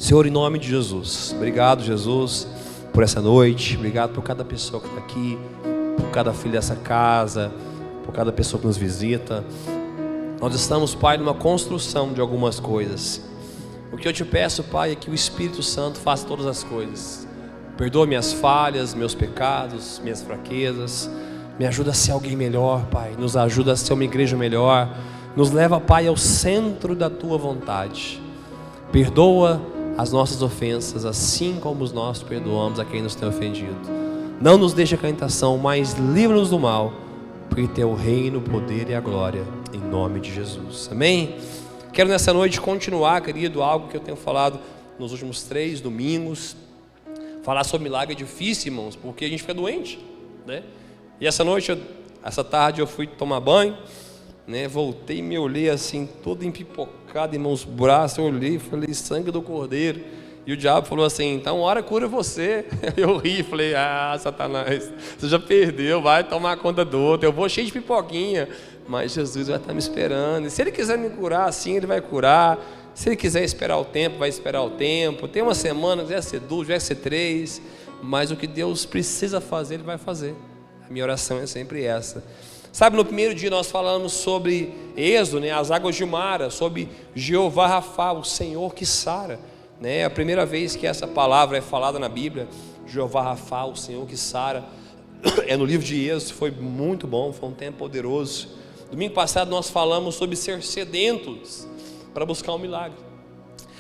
Senhor, em nome de Jesus, obrigado, Jesus, por essa noite. Obrigado por cada pessoa que está aqui, por cada filho dessa casa, por cada pessoa que nos visita. Nós estamos, Pai, numa construção de algumas coisas. O que eu te peço, Pai, é que o Espírito Santo faça todas as coisas. Perdoa minhas falhas, meus pecados, minhas fraquezas. Me ajuda a ser alguém melhor, Pai. Nos ajuda a ser uma igreja melhor. Nos leva, Pai, ao centro da Tua vontade. Perdoa as nossas ofensas, assim como nós perdoamos a quem nos tem ofendido. Não nos deixe cair em tentação, mas livra-nos do mal, porque Teu reino, o poder e a glória, em nome de Jesus. Amém? Quero nessa noite continuar, querido, algo que eu tenho falado nos últimos 3 domingos. Falar sobre milagre é difícil, irmãos, porque a gente fica doente, né? E essa tarde eu fui tomar banho, né? Voltei e me olhei assim, todo empipocado, irmãos, os braços, eu olhei e falei, sangue do Cordeiro. E o diabo falou assim, então ora cura você. Eu ri e falei, Satanás, você já perdeu, vai tomar conta do outro, eu vou cheio de pipoquinha, mas Jesus vai estar me esperando. E se Ele quiser me curar assim, Ele vai curar. Se Ele quiser esperar o tempo, vai esperar o tempo. Tem uma semana, vai ser 2, vai ser 3, mas o que Deus precisa fazer, Ele vai fazer. A minha oração é sempre essa. Sabe, no primeiro dia nós falamos sobre Êxodo, né, as águas de Mara, sobre Jeová Rafa, o Senhor que sara, né? A primeira vez que essa palavra é falada na Bíblia, Jeová Rafa, o Senhor que sara, é no livro de Êxodo. Foi muito bom, foi um tempo poderoso. Domingo passado nós falamos sobre ser sedentos para buscar um milagre.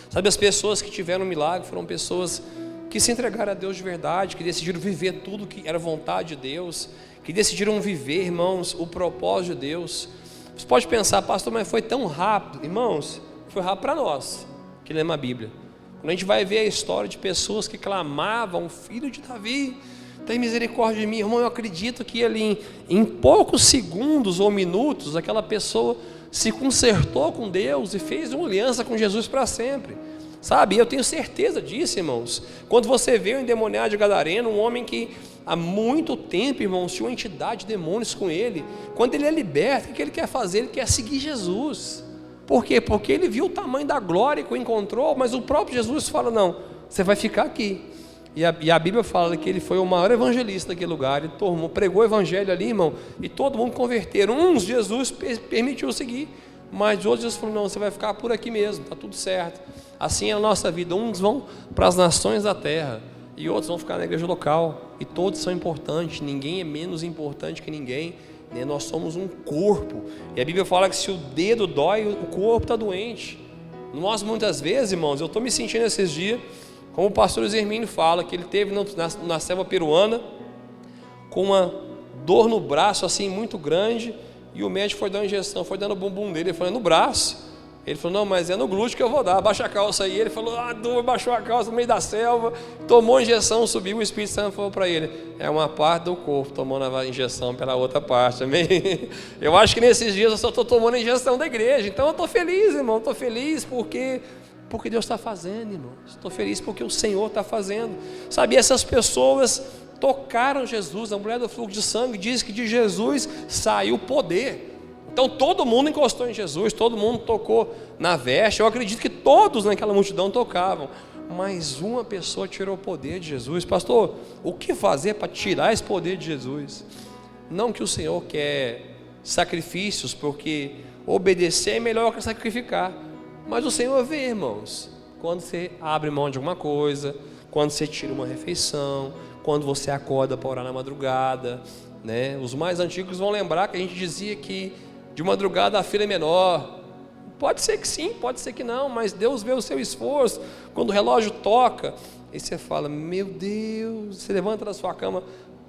Sabe, as pessoas que tiveram um milagre foram pessoas que se entregaram a Deus de verdade, que decidiram viver tudo que era vontade de Deus, que decidiram viver, irmãos, o propósito de Deus. Você pode pensar, pastor, mas foi tão rápido. Irmãos, foi rápido para nós, que lemos a Bíblia. Quando a gente vai ver a história de pessoas que clamavam, filho de Davi, tem misericórdia de mim, irmão, eu acredito que ali em poucos segundos ou minutos, aquela pessoa se consertou com Deus e fez uma aliança com Jesus para sempre. Sabe, eu tenho certeza disso, irmãos. Quando você vê o endemoniado de Gadareno, um homem que há muito tempo, irmãos, tinha uma entidade de demônios com ele. Quando ele é liberto, o que ele quer fazer? Ele quer seguir Jesus. Por quê? Porque ele viu o tamanho da glória que o encontrou, mas o próprio Jesus fala, não, você vai ficar aqui. E a Bíblia fala que ele foi o maior evangelista daquele lugar. Ele pregou o evangelho ali, irmão, e todo mundo converteram. Uns Jesus permitiu seguir, mas outros Jesus falou, não, você vai ficar por aqui mesmo, está tudo certo. Assim é a nossa vida, uns vão para as nações da terra e outros vão ficar na igreja local, e todos são importantes, ninguém é menos importante que ninguém, né? Nós somos um corpo, e a Bíblia fala que se o dedo dói, o corpo está doente. Nós muitas vezes, irmãos, eu estou me sentindo esses dias, como o pastor Zermínio fala, que ele teve na selva peruana, com uma dor no braço assim muito grande, e o médico foi dar uma injeção, foi dando o bumbum dele, ele falou, é no braço. Ele falou, não, mas é no glúteo que eu vou dar, abaixa a calça aí. Ele falou, dor, baixou a calça no meio da selva, tomou a injeção, subiu, o Espírito Santo falou para ele, é uma parte do corpo tomando a injeção pela outra parte, amém? Eu acho que nesses dias eu só estou tomando a injeção da igreja, então eu estou feliz, irmão, estou feliz porque Deus está fazendo, irmão, estou feliz porque o Senhor está fazendo. Sabe, essas pessoas tocaram Jesus, a mulher do fluxo de sangue diz que de Jesus saiu poder. Então todo mundo encostou em Jesus, todo mundo tocou na veste. Eu acredito que todos naquela multidão tocavam, mas uma pessoa tirou o poder de Jesus. Pastor, o que fazer para tirar esse poder de Jesus? Não que o Senhor quer sacrifícios, porque obedecer é melhor que sacrificar, mas o Senhor vê, irmãos, quando você abre mão de alguma coisa, quando você tira uma refeição, quando você acorda para orar na madrugada, né? Os mais antigos vão lembrar que a gente dizia que de madrugada a fila é menor. Pode ser que sim, pode ser que não, mas Deus vê o seu esforço. Quando o relógio toca, e você fala, meu Deus, você levanta da sua cama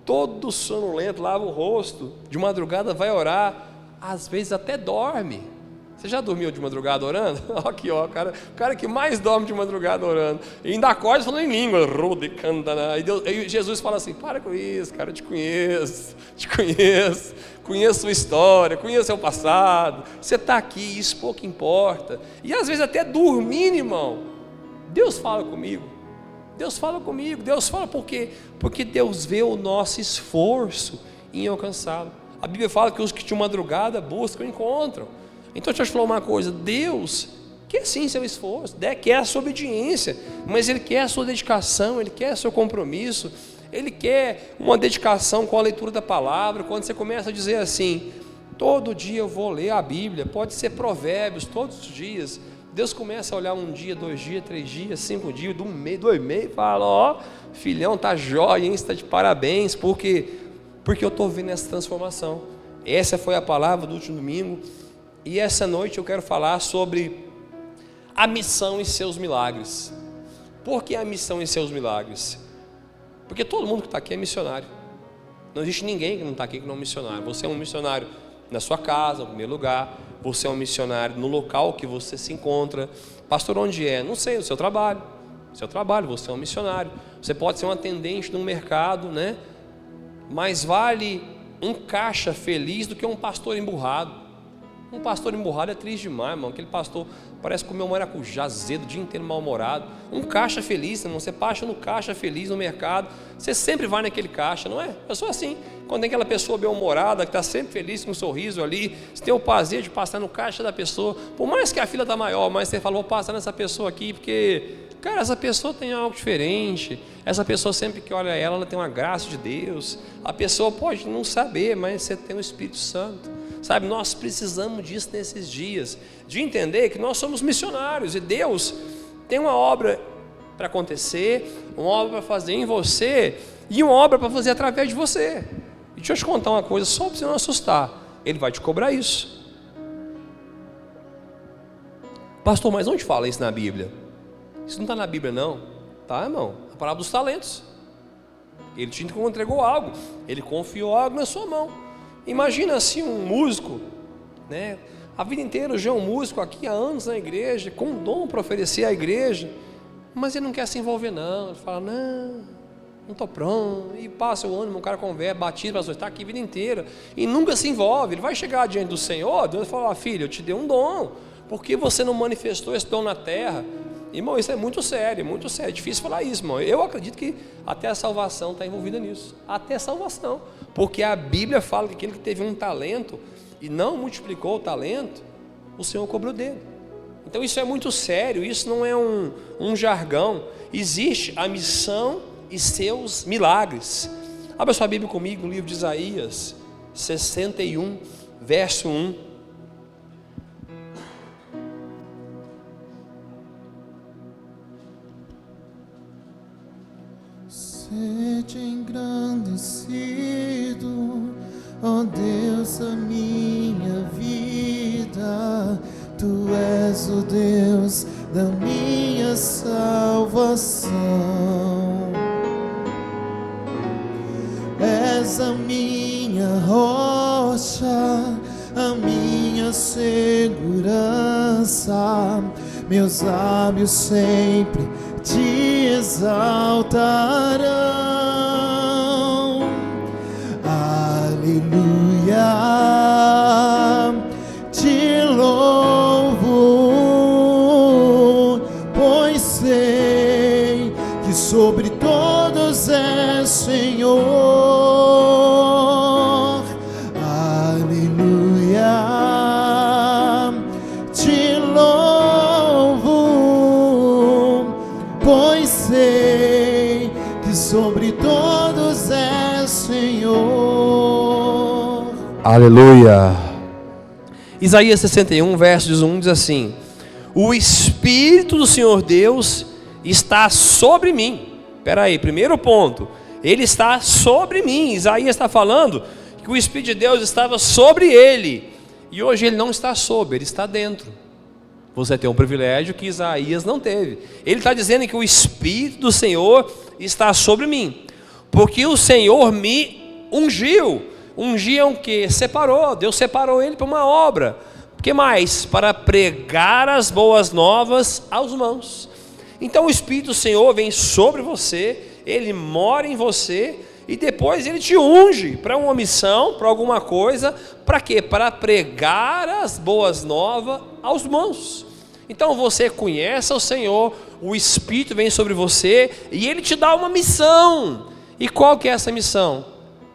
todo sonolento, lava o rosto, de madrugada vai orar, às vezes até dorme. Você já dormiu de madrugada orando? Aqui, ó, o cara que mais dorme de madrugada orando, e ainda acorda falando em língua, e Jesus fala assim, para com isso, cara, eu te conheço, conheço sua história, conheço seu passado, você está aqui, isso pouco importa. E às vezes até dormindo, irmão, Deus fala comigo, Deus fala por quê? Porque Deus vê o nosso esforço em alcançá-lo. A Bíblia fala que os que de madrugada buscam, encontram. Então deixa eu te falar uma coisa, Deus quer sim seu esforço, quer a sua obediência, mas Ele quer a sua dedicação, Ele quer o seu compromisso, Ele quer uma dedicação com a leitura da palavra. Quando você começa a dizer assim, todo dia eu vou ler a Bíblia, pode ser Provérbios, todos os dias, Deus começa a olhar 1 dia, 2 dias, 3 dias, 5 dias, 1 mês, 2 meses, e fala, ó, filhão, tá jóia, hein? Você está de parabéns, porque eu estou vendo essa transformação. Essa foi a palavra do último domingo, e essa noite eu quero falar sobre a missão e seus milagres. Por que a missão e seus milagres? Porque todo mundo que está aqui é missionário. Não existe ninguém que não está aqui que não é um missionário. Você é um missionário na sua casa, no primeiro lugar. Você é um missionário no local que você se encontra. Pastor, onde é? Não sei, o seu trabalho. Seu trabalho, você é um missionário. Você pode ser um atendente de um mercado, né? Mas vale um caixa feliz do que um pastor emburrado. Um pastor emburrado é triste demais, irmão. Aquele pastor parece comer um maracujá azedo o dia inteiro mal-humorado. Um caixa feliz, irmão. Você passa no caixa feliz no mercado, você sempre vai naquele caixa, não é? Eu sou assim. Quando tem aquela pessoa bem-humorada, que está sempre feliz com um sorriso ali, você tem o prazer de passar no caixa da pessoa, por mais que a fila está maior, mas você fala, vou passar nessa pessoa aqui, porque, cara, essa pessoa tem algo diferente. Essa pessoa, sempre que olha ela tem uma graça de Deus. A pessoa pode não saber, mas você tem o Espírito Santo. Sabe, nós precisamos disso nesses dias, de entender que nós somos missionários, e Deus tem uma obra para acontecer, uma obra para fazer em você, e uma obra para fazer através de você. E deixa eu te contar uma coisa, só para você não assustar, Ele vai te cobrar isso. Pastor, mas onde fala isso na Bíblia? Isso não está na Bíblia não, tá, irmão? A palavra dos talentos. Ele te entregou algo, Ele confiou algo na sua mão. Imagina assim um músico, né? A vida inteira já é um músico aqui há anos na igreja, com um dom para oferecer à igreja, mas ele não quer se envolver não. Ele fala, não estou pronto, e passa o ânimo, o cara conversa, batiza, está aqui a vida inteira, e nunca se envolve. Ele vai chegar diante do Senhor, Deus vai falar, filho, eu te dei um dom, por que você não manifestou esse dom na terra? Irmão, isso é muito sério, é difícil falar isso, irmão. Eu acredito que até a salvação está envolvida nisso, até a salvação, porque a Bíblia fala que aquele que teve um talento e não multiplicou o talento, o Senhor cobrou dele. Então isso é muito sério, isso não é um jargão. Existe a missão e seus milagres. Abra sua Bíblia comigo no livro de Isaías 61, verso 1. Sede engrandecido, ó Deus, a minha vida. Tu és o Deus da minha salvação. És a minha rocha, a minha segurança. Meus lábios sempre te exaltarão. Aleluia, te louvo, pois sei que sobre todos és Senhor. Aleluia, te louvo, pois sei que sobre todos és Senhor. Aleluia. Isaías 61, versos 1 diz assim: o Espírito do Senhor Deus está sobre mim. Espera aí, primeiro ponto, Ele está sobre mim. Isaías está falando que o Espírito de Deus estava sobre ele, e hoje ele não está sobre, ele está dentro. Você tem um privilégio que Isaías não teve. Ele está dizendo que o Espírito do Senhor está sobre mim, porque o Senhor me ungiu. Ungiu o que? Separou. Deus separou ele para uma obra. O que mais? Para pregar as boas novas aos irmãos. Então o Espírito do Senhor vem sobre você, ele mora em você, e depois ele te unge para uma missão, para alguma coisa. Para quê? Para pregar as boas novas aos irmãos. Então você conhece o Senhor, o Espírito vem sobre você e ele te dá uma missão. E qual que é essa missão?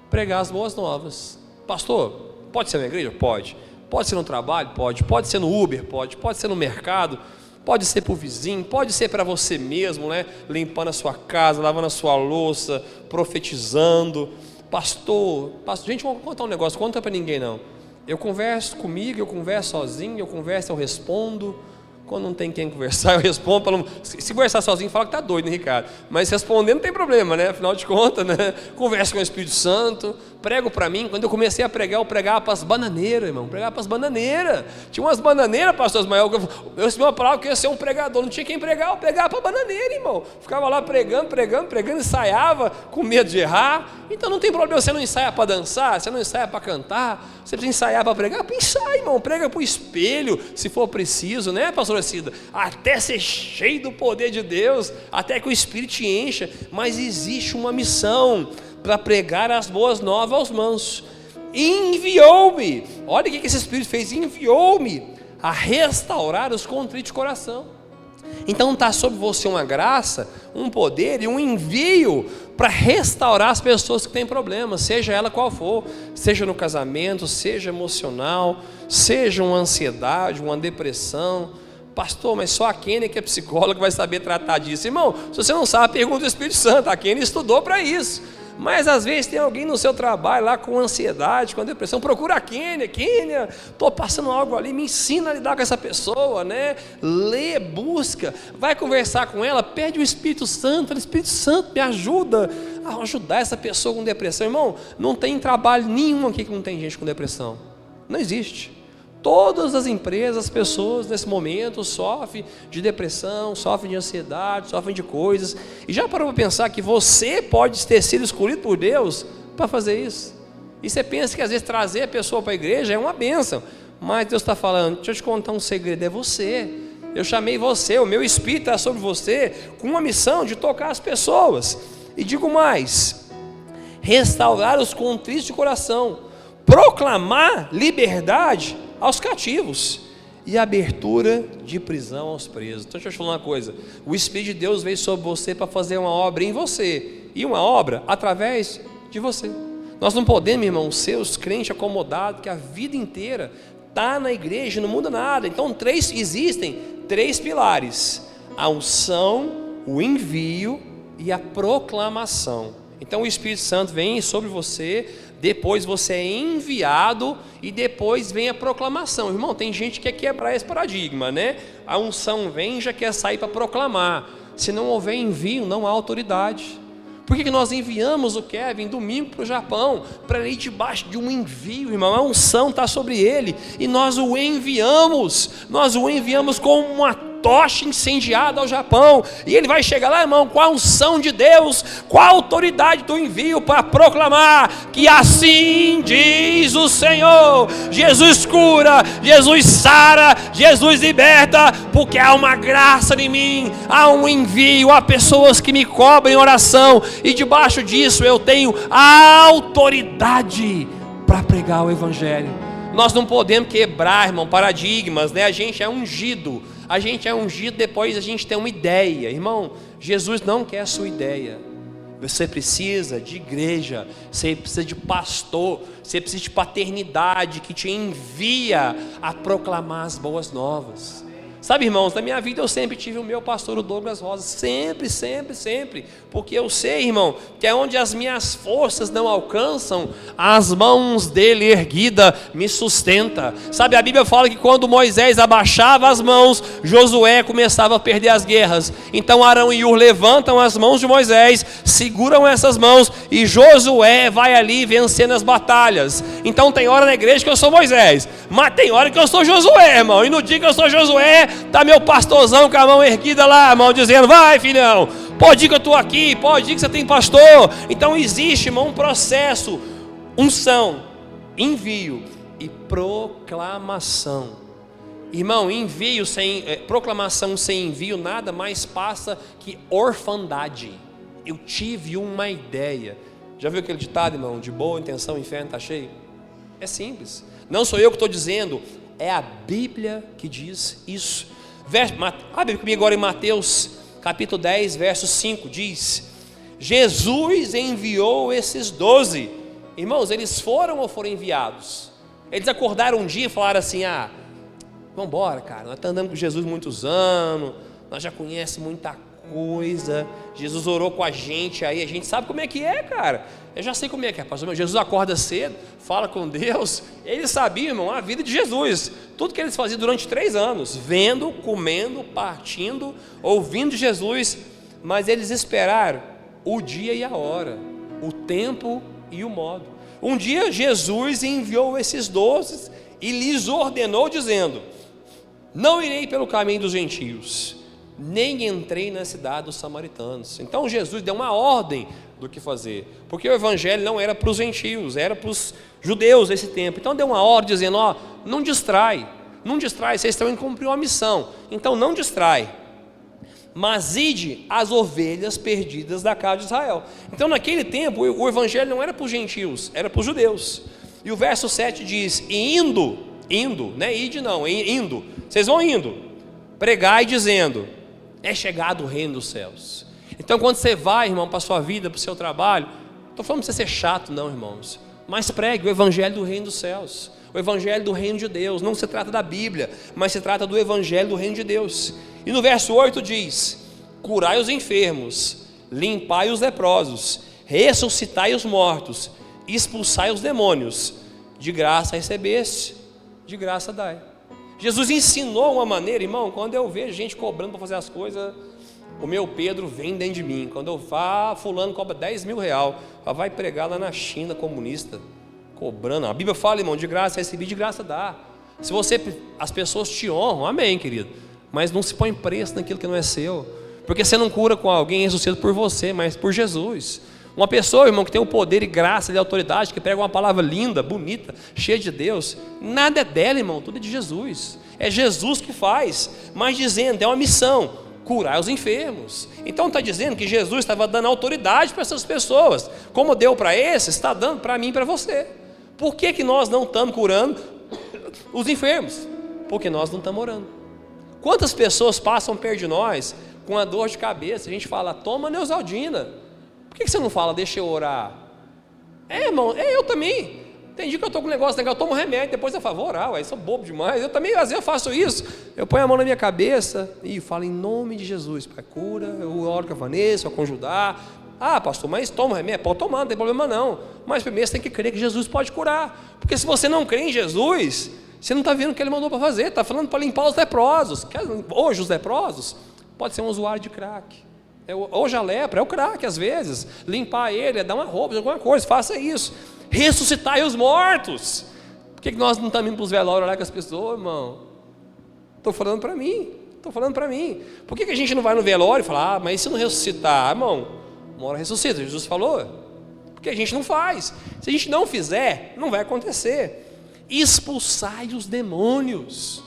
Pregar as boas novas. Pastor, pode ser na igreja? Pode. Pode ser no trabalho? Pode. Pode ser no Uber? Pode. Pode ser no mercado? pode ser para o vizinho, pode ser para você mesmo, né? Limpando a sua casa, lavando a sua louça, profetizando. Pastor, gente, vou contar um negócio, conta para ninguém não. Eu converso comigo, eu converso sozinho, eu converso, eu respondo. Quando não tem quem conversar, eu respondo. Se conversar sozinho, fala que tá doido, né, Ricardo? Mas responder não tem problema, né? Afinal de contas, né? Converso com o Espírito Santo, prego para mim. Quando eu comecei a pregar, eu pregava para as bananeiras, irmão. Pregava para as bananeiras. Tinha umas bananeiras, pastor Ismael. Eu recebi uma palavra que eu ia ser um pregador. Não tinha quem pregar, eu pregava para bananeira, irmão. Ficava lá pregando, ensaiava, com medo de errar. Então não tem problema, você não ensaia para dançar, você não ensaia para cantar, você precisa ensaiar para pregar, ensaia, irmão. Prega para o espelho, se for preciso, né, pastor Cida? Até ser cheio do poder de Deus, até que o Espírito te encha. Mas existe uma missão para pregar as boas novas aos mansos. Enviou-me, olha o que esse Espírito fez, enviou-me a restaurar os contritos de coração. Então está sobre você uma graça, um poder e um envio para restaurar as pessoas que têm problemas, seja ela qual for, seja no casamento, seja emocional, seja uma ansiedade, uma depressão. Pastor, mas só a Kênia que é psicóloga vai saber tratar disso. Irmão, se você não sabe, pergunta ao Espírito Santo, a Kênia estudou para isso. Mas às vezes tem alguém no seu trabalho lá com ansiedade, com depressão, procura a Kênia, estou passando algo ali, me ensina a lidar com essa pessoa, né? Lê, busca, vai conversar com ela, pede o Espírito Santo, fala, Espírito Santo, me ajuda a ajudar essa pessoa com depressão. Irmão, não tem trabalho nenhum aqui que não tem gente com depressão, não existe. Todas as empresas, as pessoas nesse momento sofrem de depressão, sofrem de ansiedade, sofrem de coisas. E já parou para pensar que você pode ter sido escolhido por Deus para fazer isso? E você pensa que às vezes trazer a pessoa para a igreja é uma bênção, mas Deus está falando, deixa eu te contar um segredo, é você. Eu chamei você, o meu Espírito está sobre você, com uma missão de tocar as pessoas. E digo mais, restaurar os contritos de coração, proclamar liberdade aos cativos e abertura de prisão aos presos. Então deixa eu te falar uma coisa, o Espírito de Deus veio sobre você para fazer uma obra em você, e uma obra através de você. Nós não podemos, irmão, ser os crentes acomodados que a vida inteira está na igreja, não muda nada. Então existem três pilares: a unção, o envio e a proclamação. Então o Espírito Santo vem sobre você, depois você é enviado e depois vem a proclamação. Irmão, tem gente que quer quebrar esse paradigma, né? A unção vem e já quer sair para proclamar. Se não houver envio, não há autoridade. Por que nós enviamos o Kevin domingo para o Japão? Para ele ir debaixo de um envio, irmão. A unção está sobre ele e nós o enviamos como uma tocha incendiada ao Japão, e ele vai chegar lá, irmão, com a unção de Deus, com a autoridade do envio, para proclamar que assim diz o Senhor. Jesus cura, Jesus sara, Jesus liberta, porque há uma graça em mim, há um envio, há pessoas que me cobrem oração, e debaixo disso eu tenho a autoridade para pregar o Evangelho. Nós não podemos quebrar, irmão, paradigmas, né? A gente é ungido, depois a gente tem uma ideia. Irmão, Jesus não quer a sua ideia. Você precisa de igreja, você precisa de pastor, você precisa de paternidade que te envia a proclamar as boas novas. Sabe, irmãos, na minha vida eu sempre tive o meu pastor, o Douglas Rosa, sempre, porque eu sei, irmão, que é onde as minhas forças não alcançam, as mãos dele erguida me sustenta. Sabe, a Bíblia fala que quando Moisés abaixava as mãos, Josué começava a perder as guerras. Então Arão e Ur levantam as mãos de Moisés, seguram essas mãos e Josué vai ali vencendo as batalhas. Então tem hora na igreja que eu sou Moisés, mas tem hora que eu sou Josué, irmão, e no dia que eu sou Josué, está meu pastorzão com a mão erguida lá, irmão, dizendo, vai filhão, pode ir que eu estou aqui, pode ir que você tem pastor. Então existe, irmão, um processo, unção, envio e proclamação. Irmão, proclamação sem envio nada mais passa que orfandade. Eu tive uma ideia. Já viu aquele ditado, irmão, de boa intenção o inferno está cheio? É simples, não sou eu que estou dizendo, é a Bíblia que diz isso. Abre comigo agora em Mateus capítulo 10, verso 5, diz: Jesus enviou esses 12. Irmãos, eles foram ou foram enviados? Eles acordaram um dia e falaram assim, Vamos embora, cara, nós estamos andando com Jesus muitos anos, nós já conhecemos muita coisa, Jesus orou com a gente aí, a gente sabe como é que é, cara. Eu já sei como é que é, pastor. Jesus acorda cedo, fala com Deus. Eles sabiam, irmão, a vida de Jesus, tudo que eles faziam durante 3 anos, vendo, comendo, partindo, ouvindo de Jesus. Mas eles esperaram o dia e a hora, o tempo e o modo. Um dia Jesus enviou esses 12 e lhes ordenou dizendo: não irei pelo caminho dos gentios, nem entrei na cidade dos samaritanos. Então Jesus deu uma ordem do que fazer, porque o evangelho não era para os gentios, era para os judeus desse tempo. Então deu uma ordem dizendo: ó, não distrai, vocês estão indo cumprir uma missão, então não distrai, mas ide às ovelhas perdidas da casa de Israel. Então naquele tempo o evangelho não era para os gentios, era para os judeus. E o verso 7 diz: indo, não é ide não, indo, vocês vão indo, pregai dizendo: é chegado o reino dos céus. Então quando você vai, irmão, para a sua vida, para o seu trabalho, não estou falando para você ser chato não, irmãos, mas pregue o evangelho do reino dos céus, o evangelho do reino de Deus. Não se trata da Bíblia, mas se trata do evangelho do reino de Deus. E no verso 8 diz: curai os enfermos, limpai os leprosos, ressuscitai os mortos, expulsai os demônios, de graça recebeste, de graça dai. Jesus ensinou uma maneira, irmão, quando eu vejo gente cobrando para fazer as coisas, o meu Pedro vem dentro de mim. Quando eu falo, fulano cobra 10 mil reais, vai pregar lá na China comunista, cobrando. A Bíblia fala, irmão, de graça recebi, de graça dá. Se as pessoas te honram, amém, querido, mas não se põe preço naquilo que não é seu, porque você não cura com alguém ressuscitado por você, mas por Jesus. Uma pessoa, irmão, que tem o poder e graça e autoridade, que prega uma palavra linda, bonita, cheia de Deus, nada é dela, irmão, tudo é de Jesus. É Jesus que faz, mas dizendo, é uma missão: curar os enfermos. Então está dizendo que Jesus estava dando autoridade para essas pessoas, como deu para esses, está dando para mim e para você. Por que nós não estamos curando os enfermos? Porque nós não estamos orando. Quantas pessoas passam perto de nós com a dor de cabeça, a gente fala: toma Neosaldina. Por que você não fala: deixa eu orar? Irmão, eu também. Tem dia que eu estou com um negócio legal, eu tomo remédio, depois eu falo: vou orar, eu sou bobo demais. Eu também, às vezes eu faço isso. Eu ponho a mão na minha cabeça e falo: em nome de Jesus, Pai, cura. Eu oro com a Vanessa, com o Judá. Ah, pastor, mas toma remédio? Pode tomar, não tem problema não. Mas primeiro você tem que crer que Jesus pode curar. Porque se você não crê em Jesus, você não está vendo o que Ele mandou para fazer. Está falando para limpar os leprosos. Hoje os leprosos pode ser um usuário de crack. Hoje a lepra é o crack, às vezes. Limpar ele, dar uma roupa, alguma coisa, faça isso. Ressuscitai os mortos. Por que nós não estamos indo para os velórios orar com as pessoas, irmão? Estou falando para mim. Por que a gente não vai no velório e fala: ah, mas se não ressuscitar, irmão, uma hora ressuscita, Jesus falou. Porque a gente não faz. Se a gente não fizer, não vai acontecer. Expulsai os demônios.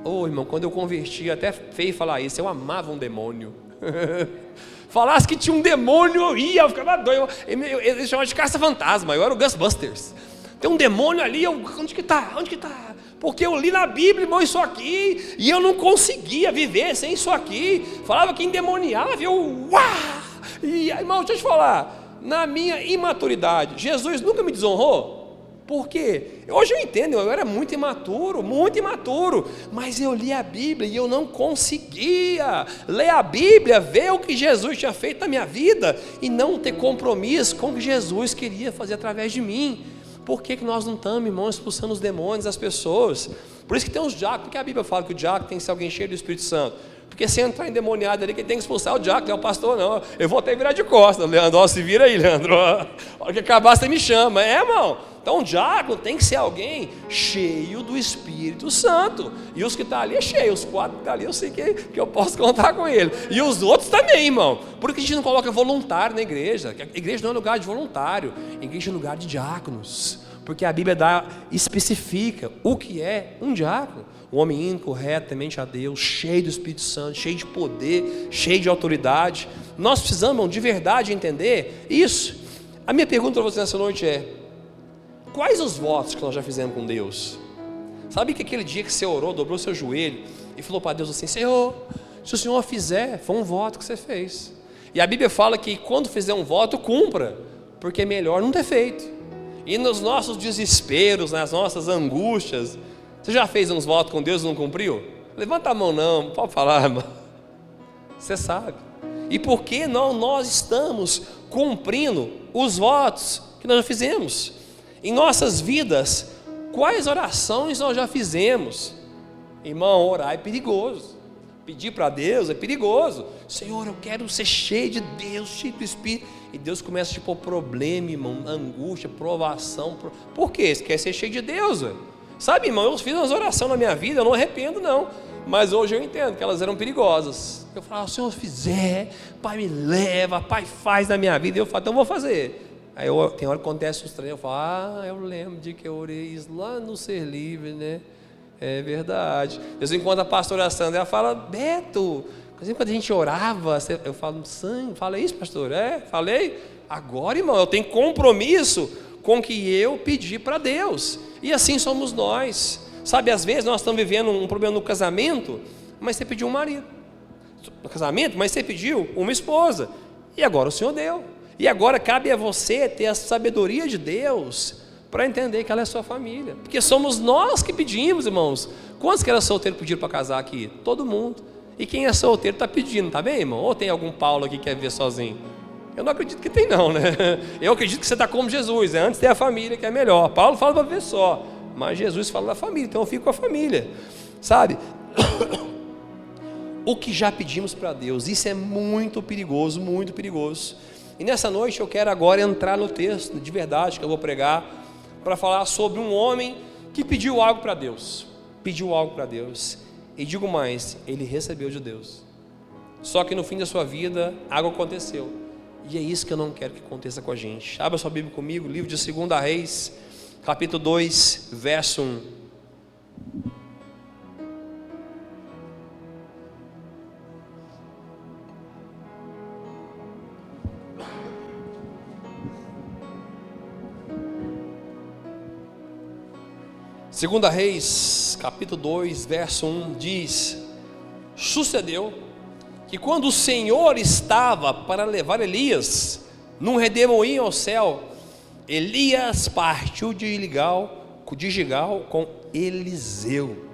Irmão, quando eu converti, até feio falar isso, eu amava um demônio. Falasse que tinha um demônio, eu ficava doido. Eles chamavam de caça-fantasma, eu era o Ghostbusters. Tem um demônio ali, onde que está? Porque eu li na Bíblia, irmão, isso aqui, e eu não conseguia viver sem isso aqui. Falava que endemoniava, E, irmão, deixa eu te falar, na minha imaturidade, Jesus nunca me desonrou. Por quê? Hoje eu entendo, eu era muito imaturo, mas eu li a Bíblia e eu não conseguia ler a Bíblia, ver o que Jesus tinha feito na minha vida e não ter compromisso com o que Jesus queria fazer através de mim. Por que nós não estamos, irmãos, expulsando os demônios das pessoas? Por isso que tem os diáconos, porque a Bíblia fala que o diácono tem que ser alguém cheio do Espírito Santo. Porque se entrar endemoniado ali, quem tem que expulsar é o diácono, não é o pastor não. Eu vou até virar de costas, Leandro, se vira aí, Leandro. A hora que acabar você me chama, irmão. Então o diácono tem que ser alguém cheio do Espírito Santo. E os que estão ali é cheio, os 4 que estão ali eu sei que eu posso contar com ele. E os outros também, irmão. Por que a gente não coloca voluntário na igreja? A igreja não é lugar de voluntário, a igreja é lugar de diáconos. Porque a Bíblia especifica o que é um diácono. Um homem indo corretamente a Deus, cheio do Espírito Santo, cheio de poder, cheio de autoridade. Nós precisamos de verdade entender isso. A minha pergunta para você nessa noite é: quais os votos que nós já fizemos com Deus? Sabe que aquele dia que você orou, dobrou seu joelho e falou para Deus assim: Senhor, se o Senhor fizer, foi um voto que você fez. E a Bíblia fala que quando fizer um voto, cumpra, porque é melhor não ter feito. E nos nossos desesperos, nas nossas angústias, Você já fez uns votos com Deus e não cumpriu? Levanta a mão não pode falar, irmão. Você sabe. E por que não nós estamos cumprindo os votos que nós já fizemos? Em nossas vidas, quais orações nós já fizemos? Irmão, orar é perigoso. Pedir para Deus é perigoso. Senhor, eu quero ser cheio de Deus, cheio do Espírito. E Deus começa a te pôr problema, irmão, angústia, provação. Por quê? Você quer ser cheio de Deus, velho. Sabe, irmão, eu fiz umas orações na minha vida, eu não arrependo não. Mas hoje eu entendo que elas eram perigosas. Eu falava, Senhor, se fizer, Pai me leva, Pai faz na minha vida. E eu falo, então eu vou fazer. Aí tem hora que acontece os treinos, eu falo, eu lembro de que eu orei isso lá no Ser Livre, né? É verdade. De vez em quando a pastora Sandra, ela fala, Beto, quando a gente orava, eu falo, fala isso, pastor? Falei. Agora, irmão, eu tenho compromisso com o que eu pedi para Deus. E assim somos nós. Sabe, às vezes nós estamos vivendo um problema no casamento, mas você pediu um marido. No casamento, mas você pediu uma esposa. E agora o Senhor deu. E agora cabe a você ter a sabedoria de Deus para entender que ela é sua família. Porque somos nós que pedimos, irmãos. Quantos que era solteiro pediram para casar aqui? Todo mundo. E quem é solteiro está pedindo, tá bem, irmão? Ou tem algum Paulo aqui que quer viver sozinho? Eu não acredito que tem não, né? Eu acredito que você está como Jesus, antes ter a família que é melhor. Paulo fala para viver só, mas Jesus fala da família, então eu fico com a família, sabe? O que já pedimos para Deus, isso é muito perigoso, muito perigoso. E nessa noite eu quero agora entrar no texto, de verdade, que eu vou pregar, para falar sobre um homem que pediu algo para Deus. Pediu algo para Deus. E digo mais, ele recebeu de Deus. Só que no fim da sua vida, algo aconteceu. E é isso que eu não quero que aconteça com a gente. Abra sua Bíblia comigo, livro de 2 Reis, capítulo 2, verso 1. Segunda Reis, capítulo 2, verso 1, diz: sucedeu que quando o Senhor estava para levar Elias num redemoinho ao céu, Elias partiu de Gigal com Eliseu.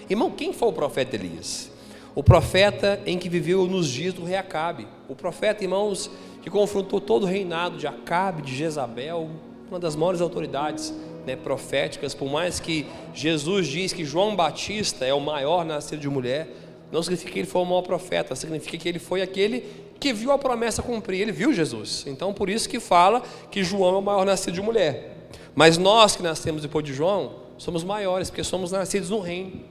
Irmão, quem foi o profeta Elias? O profeta em que viveu nos dias do rei Acabe. O profeta, irmãos, que confrontou todo o reinado de Acabe, de Jezabel, uma das maiores autoridades proféticas. Por mais que Jesus diz que João Batista é o maior nascido de mulher, não significa que ele foi o maior profeta, significa que ele foi aquele que viu a promessa cumprir, ele viu Jesus. Então por isso que fala que João é o maior nascido de mulher. Mas nós que nascemos depois de João, somos maiores, porque somos nascidos no reino.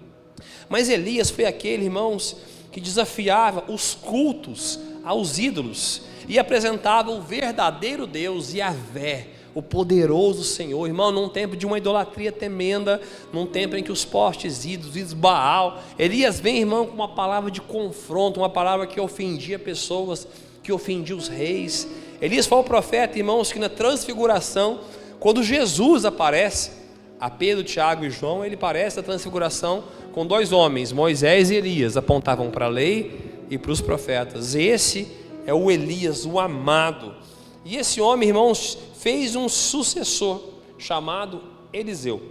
Mas Elias foi aquele, irmãos, que desafiava os cultos aos ídolos e apresentava o verdadeiro Deus, Yahvé, o poderoso Senhor. Irmão, num tempo de uma idolatria tremenda, num tempo em que os postes ídolos Baal, Elias vem, irmão, com uma palavra de confronto, uma palavra que ofendia pessoas, que ofendia os reis. Elias foi o profeta, irmãos, que na transfiguração, quando Jesus aparece a Pedro, Tiago e João, ele aparece na transfiguração com dois homens, Moisés e Elias, apontavam para a lei e para os profetas. Esse é o Elias, o amado. E esse homem, irmãos, fez um sucessor chamado Eliseu.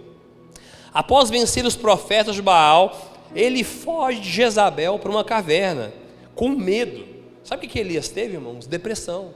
Após vencer os profetas de Baal, ele foge de Jezabel para uma caverna, com medo. Sabe o que Elias teve, irmãos? Depressão.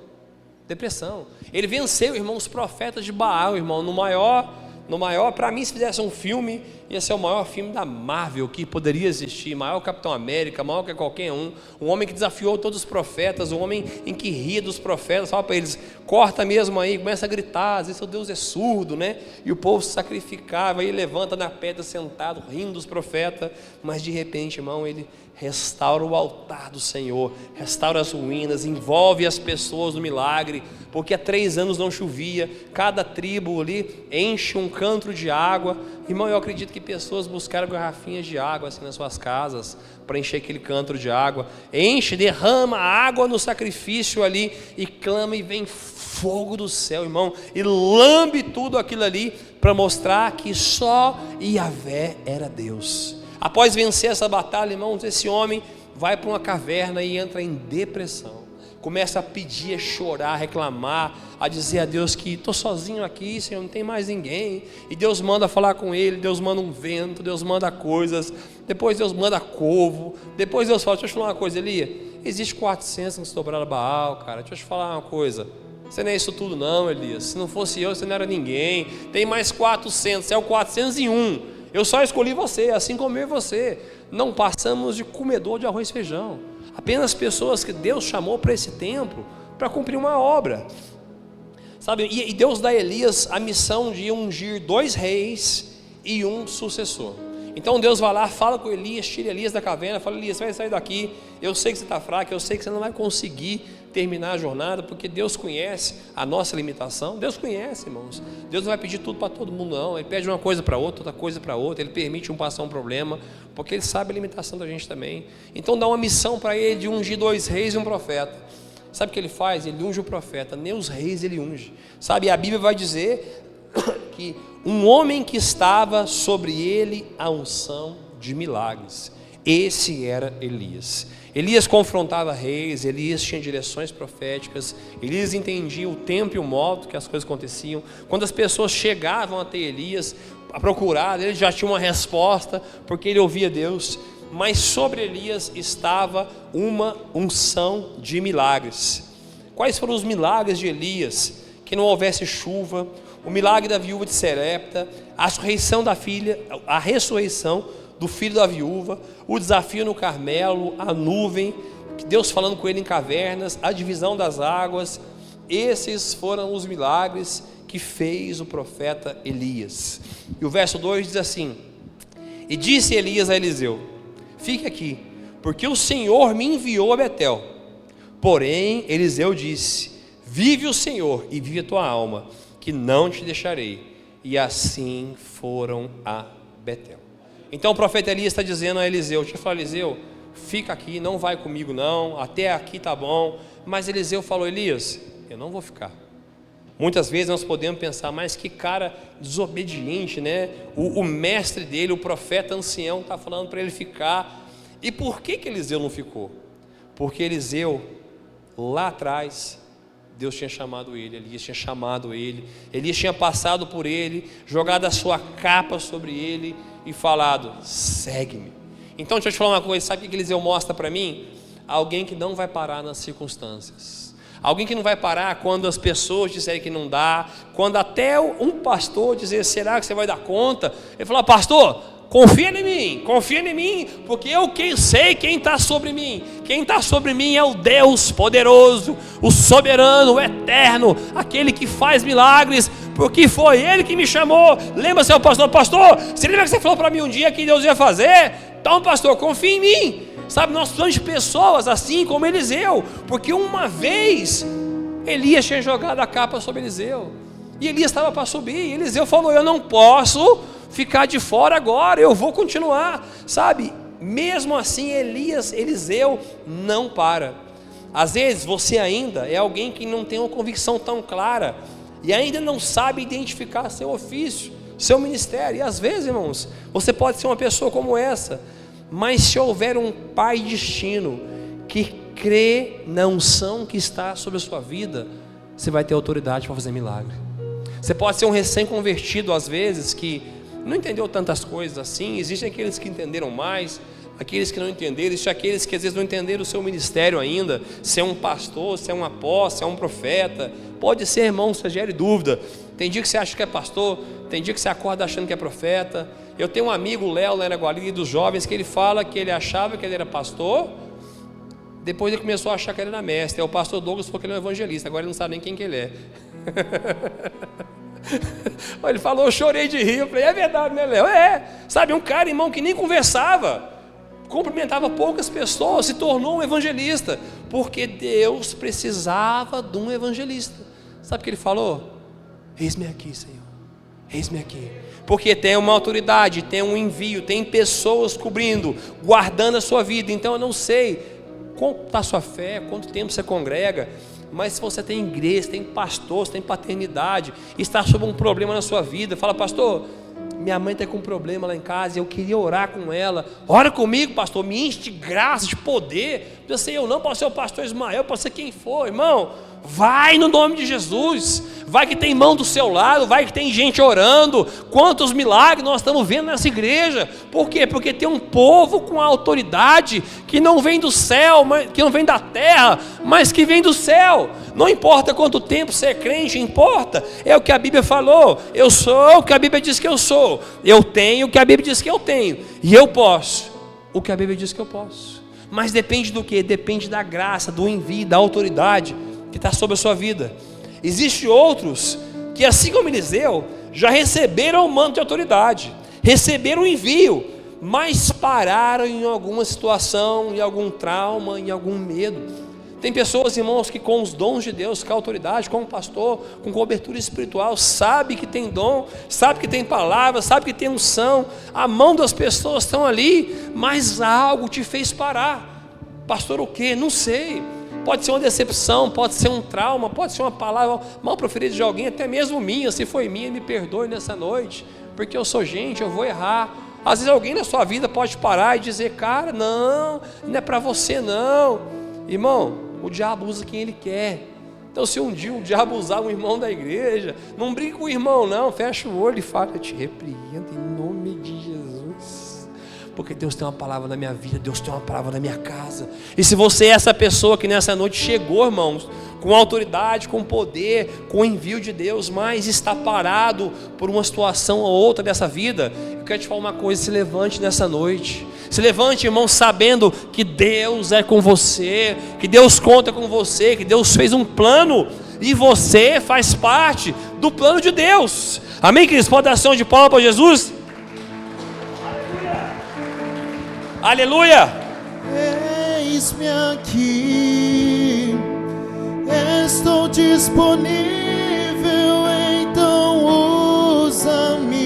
Ele venceu, irmãos, os profetas de Baal, irmão, no maior, para mim, se fizesse um filme, ia ser o maior filme da Marvel que poderia existir, maior Capitão América, maior que qualquer um homem que desafiou todos os profetas, um homem em que ria dos profetas, fala para eles, corta mesmo aí, começa a gritar, às vezes seu Deus é surdo, né? E o povo se sacrificava, e levanta na pedra sentado, rindo dos profetas, mas de repente, irmão, ele restaura o altar do Senhor, restaura as ruínas, envolve as pessoas no milagre, porque há 3 anos não chovia, cada tribo ali enche um cântaro de água. Irmão, eu acredito que pessoas buscaram garrafinhas de água assim nas suas casas, para encher aquele cântaro de água, enche, derrama água no sacrifício ali, e clama, e vem fogo do céu, irmão, e lambe tudo aquilo ali, para mostrar que só Yahvé era Deus. Após vencer essa batalha, irmãos, esse homem vai para uma caverna e entra em depressão. começa a pedir, a chorar, a reclamar, a dizer a Deus que estou sozinho aqui, Senhor, não tem mais ninguém. E Deus manda falar com ele, Deus manda um vento, Deus manda coisas, depois Deus manda corvo, depois Deus fala, deixa eu te falar uma coisa, Elias, existe 400 que se dobraram a Baal, cara, deixa eu te falar uma coisa, você não é isso tudo não, Elias, se não fosse eu, você não era ninguém, tem mais 400, você é o 401, eu só escolhi você, assim como eu e você. Não passamos de comedor de arroz e feijão, apenas pessoas que Deus chamou para esse tempo, para cumprir uma obra, sabe? E Deus dá a Elias a missão de ungir 2 reis e um sucessor. Então Deus vai lá, fala com Elias, tira Elias da caverna, fala, Elias, você vai sair daqui, eu sei que você está fraco, eu sei que você não vai conseguir terminar a jornada, porque Deus conhece a nossa limitação, Deus conhece, irmãos, Deus não vai pedir tudo para todo mundo não, Ele pede uma coisa para outra, outra coisa para outra, Ele permite passar um problema, porque Ele sabe a limitação da gente também. Então dá uma missão para Ele de ungir 2 reis e um profeta. Sabe o que Ele faz? Ele unge o profeta, nem os reis Ele unge, sabe? A Bíblia vai dizer que um homem que estava sobre ele a unção de milagres, esse era Elias. Elias confrontava reis, Elias tinha direções proféticas, Elias entendia o tempo e o modo que as coisas aconteciam. Quando as pessoas chegavam até Elias a procurar, ele já tinha uma resposta, porque ele ouvia Deus. Mas sobre Elias estava uma unção de milagres. Quais foram os milagres de Elias? Que não houvesse chuva, o milagre da viúva de Serepta, a ressurreição da filha, a ressurreição do filho da viúva, o desafio no Carmelo, a nuvem, Deus falando com ele em cavernas, a divisão das águas. Esses foram os milagres que fez o profeta Elias. E o verso 2 diz assim: e disse Elias a Eliseu, fique aqui, porque o Senhor me enviou a Betel. Porém Eliseu disse, vive o Senhor e vive a tua alma, que não te deixarei. E assim foram a Betel. Então o profeta Elias está dizendo a Eliseu, deixa eu falar, Eliseu, fica aqui, não vai comigo não, até aqui tá bom. Mas Eliseu falou, Elias, eu não vou ficar. Muitas vezes nós podemos pensar, mas que cara desobediente, né? O mestre dele, o profeta ancião, está falando para ele ficar. E por que Eliseu não ficou? Porque Eliseu, lá atrás, Deus tinha chamado ele, Elias tinha chamado ele, Elias tinha passado por ele, jogado a sua capa sobre ele e falado, segue-me. Então deixa eu te falar uma coisa, sabe o que Eliseu mostra para mim? Alguém que não vai parar nas circunstâncias, alguém que não vai parar quando as pessoas disserem que não dá, quando até um pastor dizer, será que você vai dar conta? Ele fala, pastor, confia em mim, porque eu sei quem está sobre mim. Quem está sobre mim é o Deus poderoso, o soberano, o eterno, aquele que faz milagres, porque foi Ele que me chamou. Lembra, seu pastor, você lembra que você falou para mim um dia que Deus ia fazer? Então, pastor, confia em mim. Sabe, nós precisamos de pessoas assim como Eliseu, porque uma vez Elias tinha jogado a capa sobre Eliseu, e Elias estava para subir, e Eliseu falou, eu não posso ficar de fora agora, eu vou continuar, sabe? Mesmo assim Eliseu não para. Às vezes você ainda é alguém que não tem uma convicção tão clara, e ainda não sabe identificar seu ofício, seu ministério, e às vezes, irmãos, você pode ser uma pessoa como essa, mas se houver um Pai destino, que crê na unção que está sobre a sua vida, você vai ter autoridade para fazer milagre. Você pode ser um recém-convertido às vezes, que não entendeu tantas coisas assim, existem aqueles que entenderam mais, aqueles que não entenderam, existem aqueles que às vezes não entenderam o seu ministério ainda, se é um pastor, se é um apóstolo, se é um profeta, pode ser, irmão, você gere dúvida, tem dia que você acha que é pastor, tem dia que você acorda achando que é profeta. Eu tenho um amigo, o Léo, lá na Guarulhos dos jovens, que ele fala que ele achava que ele era pastor, depois ele começou a achar que ele era mestre. É o pastor Douglas falou que ele é um evangelista, agora ele não sabe nem quem que ele é. Ele falou, eu chorei de rir. Eu falei, é verdade, né, Léo? Sabe, um cara, irmão, que nem conversava, cumprimentava poucas pessoas, se tornou um evangelista, porque Deus precisava de um evangelista. Sabe o que ele falou? Eis-me aqui, Senhor, eis-me aqui. Porque tem uma autoridade, tem um envio, tem pessoas cobrindo, guardando a sua vida. Então eu não sei quanto está a sua fé, quanto tempo você congrega, mas se você tem igreja, tem pastor, tem paternidade, está sob um problema na sua vida, fala, pastor, minha mãe está com um problema lá em casa, eu queria orar com ela. Ora comigo, pastor, me enche de graça, de poder. Não sei eu não, pode ser o pastor Ismael, pode ser quem for, irmão. Vai no nome de Jesus. Vai que tem mão do seu lado, vai que tem gente orando. Quantos milagres nós estamos vendo nessa igreja. Por quê? Porque tem um povo com autoridade que não vem do céu, que não vem da terra, mas que vem do céu. Não importa quanto tempo você é crente, importa é o que a Bíblia falou. Eu sou o que a Bíblia diz que eu sou. Eu tenho o que a Bíblia diz que eu tenho. E eu posso o que a Bíblia diz que eu posso. Mas depende do quê? Depende da graça, do envio, da autoridade que está sobre a sua vida. Existem outros que, assim como Eliseu, já receberam o manto de autoridade, receberam o envio, mas pararam em alguma situação, em algum trauma, em algum medo. Tem pessoas, irmãos, que com os dons de Deus, com a autoridade, com o pastor, com cobertura espiritual, sabe que tem dom, sabe que tem palavra, sabe que tem unção, a mão das pessoas estão ali, mas algo te fez parar. Pastor, o quê? Não sei. Pode ser uma decepção, pode ser um trauma, pode ser uma palavra mal proferida de alguém, até mesmo minha. Se foi minha, me perdoe nessa noite, porque eu sou gente, eu vou errar. Às vezes alguém na sua vida pode parar e dizer: cara, não é para você não. Irmão, o diabo usa quem ele quer. Então se um dia o diabo usar um irmão da igreja, não brigue com o irmão não, fecha o olho e fala: eu te repreendo em nome de Jesus. Porque Deus tem uma palavra na minha vida, Deus tem uma palavra na minha casa. E se você é essa pessoa que nessa noite chegou, irmãos, com autoridade, com poder, com o envio de Deus, mas está parado por uma situação ou outra dessa vida, eu quero te falar uma coisa: se levante nessa noite. Se levante, irmão, sabendo que Deus é com você, que Deus conta com você, que Deus fez um plano e você faz parte do plano de Deus. Amém, queridos? Pode dar ação de palmas para Jesus? Aleluia! Eis-me aqui, estou disponível, então usa-me.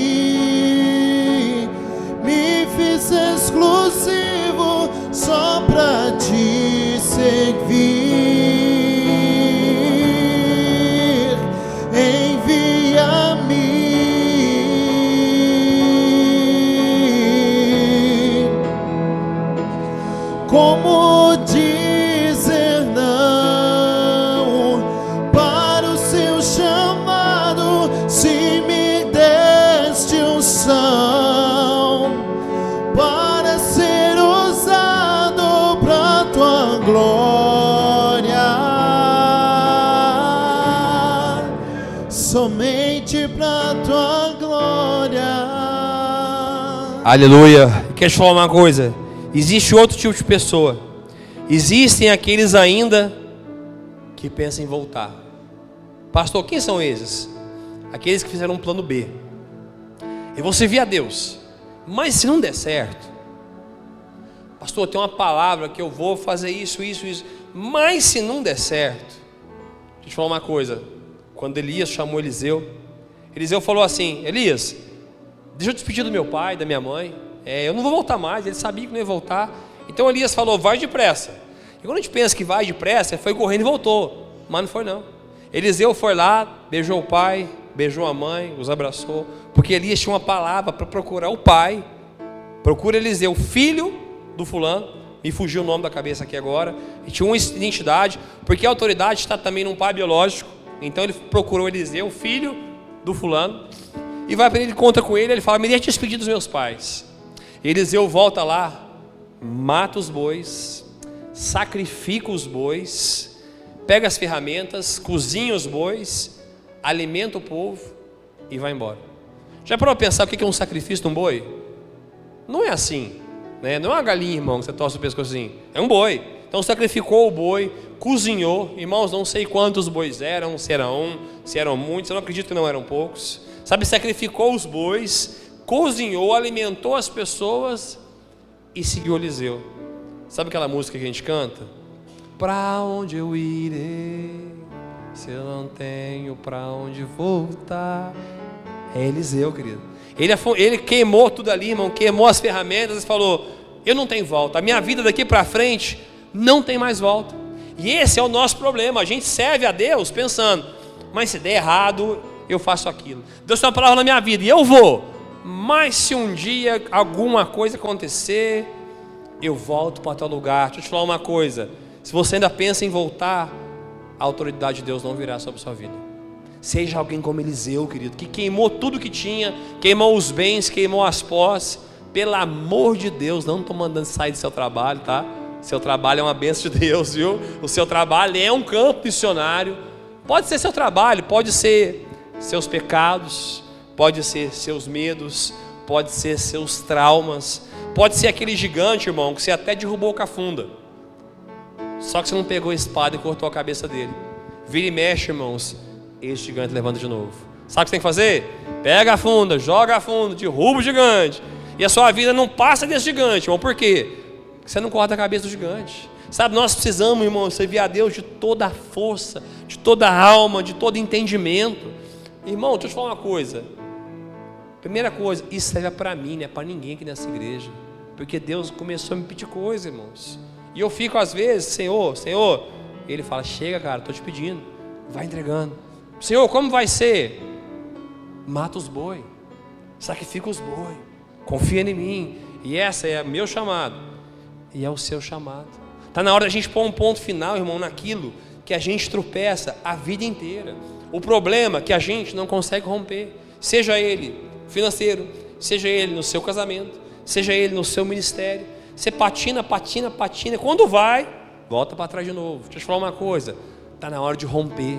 Me fiz exclusivo só pra te servir. Envia-me. Como dizer não para o seu chamado, se me deste unção para ser usado pra tua glória, somente pra tua glória. Aleluia! Quero te falar uma coisa: existe outro tipo de pessoa. Existem aqueles ainda que pensam em voltar. Pastor, quem são esses? Aqueles que fizeram um plano B. E você via Deus, mas se não der certo, pastor, tem uma palavra que eu vou fazer isso, mas se não der certo, deixa eu te falar uma coisa. Quando Elias chamou Eliseu, Eliseu falou assim: Elias, deixa eu despedir do meu pai, da minha mãe. Eu não vou voltar mais. Ele sabia que não ia voltar. Então Elias falou: vai depressa. E quando a gente pensa que vai depressa, foi correndo e voltou. Mas não foi não. Eliseu foi lá, beijou o pai, beijou a mãe, os abraçou, porque Elias tinha uma palavra para procurar o pai. Procura Eliseu, filho do fulano. Me fugiu o nome da cabeça aqui agora. E tinha uma identidade, porque a autoridade está também num pai biológico. Então ele procurou Eliseu, filho do fulano, e vai para ele, conta com ele. Ele fala: me deixe despedir dos meus pais. Eliseu volta lá, mata os bois, sacrifica os bois, pega as ferramentas, cozinha os bois, alimenta o povo e vai embora. Já parou para pensar o que é um sacrifício de um boi? Não é assim, né? Não é uma galinha, irmão, que você torce o pescocinho. É um boi. Então sacrificou o boi, cozinhou. Irmãos, não sei quantos bois eram, se era um, se eram muitos. Eu não acredito que não eram poucos. Sabe, sacrificou os bois, cozinhou, alimentou as pessoas e seguiu Eliseu. Sabe aquela música que a gente canta? Pra onde eu irei, se eu não tenho pra onde voltar? É Eliseu, querido. Ele queimou tudo ali, irmão, queimou as ferramentas e falou: eu não tenho volta, a minha vida daqui pra frente não tem mais volta. E esse é o nosso problema. A gente serve a Deus pensando: mas se der errado, eu faço aquilo. Deus tem uma palavra na minha vida e eu vou, mas se um dia alguma coisa acontecer, eu volto para tal lugar. Deixa eu te falar uma coisa, se você ainda pensa em voltar, a autoridade de Deus não virá sobre a sua vida. Seja alguém como Eliseu, querido, que queimou tudo que tinha, queimou os bens, queimou as posses. Pelo amor de Deus, não estou mandando sair do seu trabalho, tá? Seu trabalho é uma bênção de Deus, viu? O seu trabalho é um campo missionário. Pode ser seu trabalho, pode ser seus pecados, pode ser seus medos, pode ser seus traumas, pode ser aquele gigante, irmão, que você até derrubou com a funda, só que você não pegou a espada e cortou a cabeça dele. Vira e mexe, irmãos, esse gigante levanta de novo. Sabe o que você tem que fazer? Pega a funda, joga a funda, derruba o gigante, e a sua vida não passa desse gigante, irmão. Por quê? Porque você não corta a cabeça do gigante. Sabe, nós precisamos, irmão, servir a Deus de toda a força, de toda a alma, de todo entendimento. Irmão, deixa eu te falar uma coisa. Primeira coisa, isso serve para mim, não é para ninguém aqui nessa igreja, porque Deus começou a me pedir coisa, irmãos. E eu fico às vezes, Senhor, Ele fala, chega, cara, estou te pedindo, vai entregando. Senhor, como vai ser? Mata os boi, sacrifica os boi, confia em mim. E essa é o meu chamado, e é o seu chamado. Está na hora da gente pôr um ponto final, irmão, naquilo que a gente tropeça a vida inteira. O problema é que a gente não consegue romper, seja ele financeiro, seja ele no seu casamento, seja ele no seu ministério. Você patina, quando vai, volta para trás de novo. Deixa eu te falar uma coisa, está na hora de romper,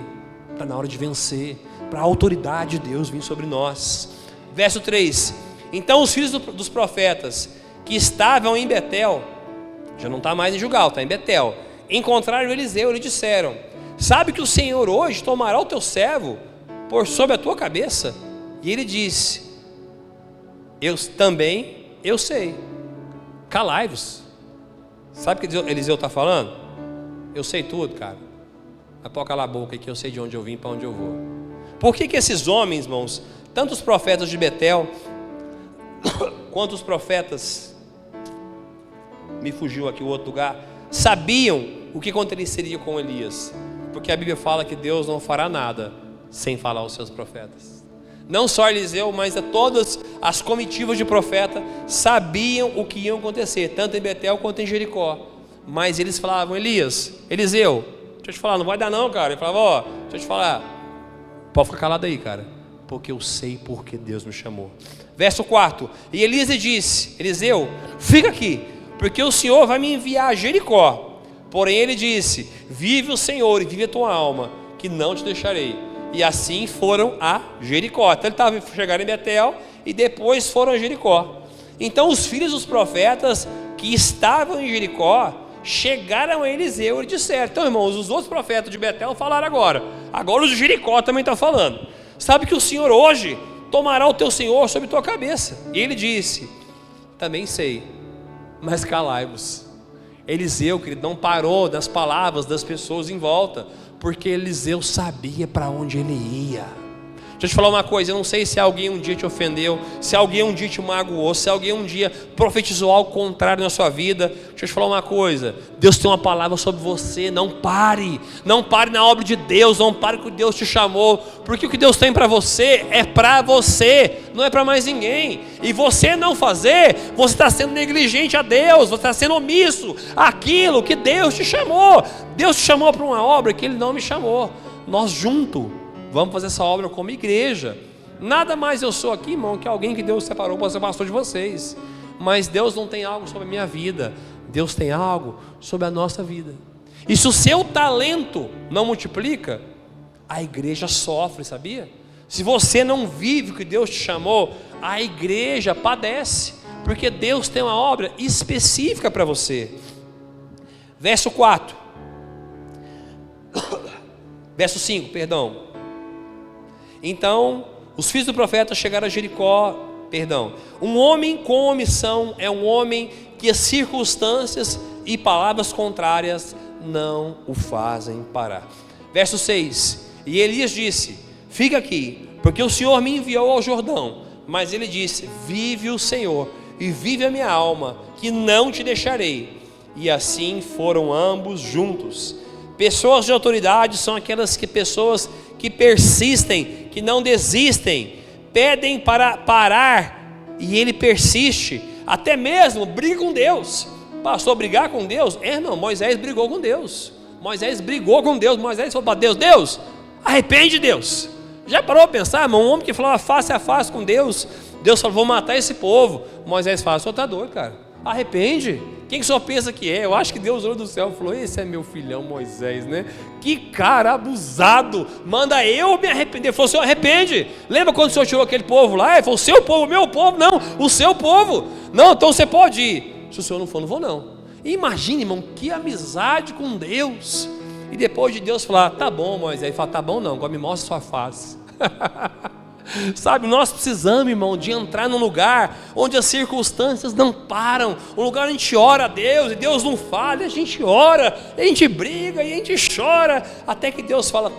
está na hora de vencer, para a autoridade de Deus vir sobre nós. Verso 3, então os filhos dos profetas que estavam em Betel, já não está mais em Gilgal, está em Betel, encontraram Eliseu e lhe disseram, sabe que o Senhor hoje tomará o teu servo por sobre a tua cabeça? E ele disse, eu sei, calai-vos. Sabe o que Eliseu está falando? Eu sei tudo, cara, mas pode calar a boca que eu sei de onde eu vim, para onde eu vou. Por que esses homens, irmãos, tanto os profetas de Betel quanto os profetas, me fugiu aqui o outro lugar, sabiam o que aconteceria com Elias? Porque a Bíblia fala que Deus não fará nada sem falar aos seus profetas. Não só Eliseu, mas todas as comitivas de profeta sabiam o que ia acontecer, tanto em Betel quanto em Jericó. Mas eles falavam, Eliseu, deixa eu te falar, não vai dar não, cara. Ele falava, deixa eu te falar, pode ficar calado aí, cara, porque eu sei porque Deus me chamou. Verso 4, e Elias disse, Eliseu, fica aqui, porque o Senhor vai me enviar a Jericó. Porém ele disse, vive o Senhor e vive a tua alma, que não te deixarei. E assim foram a Jericó. Então ele estava chegando em Betel e depois foram a Jericó. Então os filhos dos profetas que estavam em Jericó chegaram a Eliseu e disseram, então irmãos, os outros profetas de Betel falaram agora os de Jericó também estão falando, sabe que o Senhor hoje tomará o teu Senhor sobre tua cabeça? E ele disse, também sei, mas calai-vos. Eliseu, querido, não parou das palavras das pessoas em volta, porque Eliseu sabia para onde ele ia. Deixa eu te falar uma coisa, eu não sei se alguém um dia te ofendeu, se alguém um dia te magoou, se alguém um dia profetizou algo contrário na sua vida. Deixa eu te falar uma coisa, Deus tem uma palavra sobre você. Não pare na obra de Deus, não pare com o que Deus te chamou, porque o que Deus tem para você é para você, não é para mais ninguém. E você não fazer, você está sendo negligente a Deus, você está sendo omisso àquilo que Deus te chamou. Deus te chamou para uma obra que Ele não me chamou. Nós juntos vamos fazer essa obra como igreja. Nada mais eu sou aqui, irmão, que alguém que Deus separou para ser pastor de vocês. Mas Deus não tem algo sobre a minha vida, Deus tem algo sobre a nossa vida. E se o seu talento não multiplica, a igreja sofre, sabia? Se você não vive o que Deus te chamou, a igreja padece, porque Deus tem uma obra específica para você. Verso 4, verso 5, perdão. Então, os filhos do profeta chegaram a Jericó, um homem com omissão é um homem que as circunstâncias e palavras contrárias não o fazem parar. Verso 6, e Elias disse, fica aqui, porque o Senhor me enviou ao Jordão. Mas ele disse, vive o Senhor e vive a minha alma, que não te deixarei. E assim foram ambos juntos. Pessoas de autoridade são aquelas pessoas que persistem, que não desistem, pedem para parar e ele persiste, até mesmo briga com Deus. Pastor, brigar com Deus? Irmão, Moisés brigou com Deus. Moisés falou para Deus: Deus, arrepende, Deus. Já parou a pensar, irmão? Um homem que falava face a face com Deus, Deus falou: vou matar esse povo. Moisés fala: o senhor está doido, cara, arrepende. Quem que o senhor pensa que é? Eu acho que Deus olhou do céu e falou: esse é meu filhão Moisés, né? Que cara abusado, manda eu me arrepender. Ele falou: o senhor arrepende. Lembra quando o senhor tirou aquele povo lá? Ele falou: o seu povo, o meu povo. Não, o seu povo. Não, então você pode ir. Se o senhor não for, não vou não. Imagine, irmão, que amizade com Deus. E depois de Deus falar: tá bom, Moisés. Ele fala: tá bom não, agora me mostra sua face. Sabe, nós precisamos, irmão, de entrar num lugar onde as circunstâncias não param, um lugar onde a gente ora a Deus e Deus não fala, e a gente ora, e a gente briga, e a gente chora, até que Deus fala: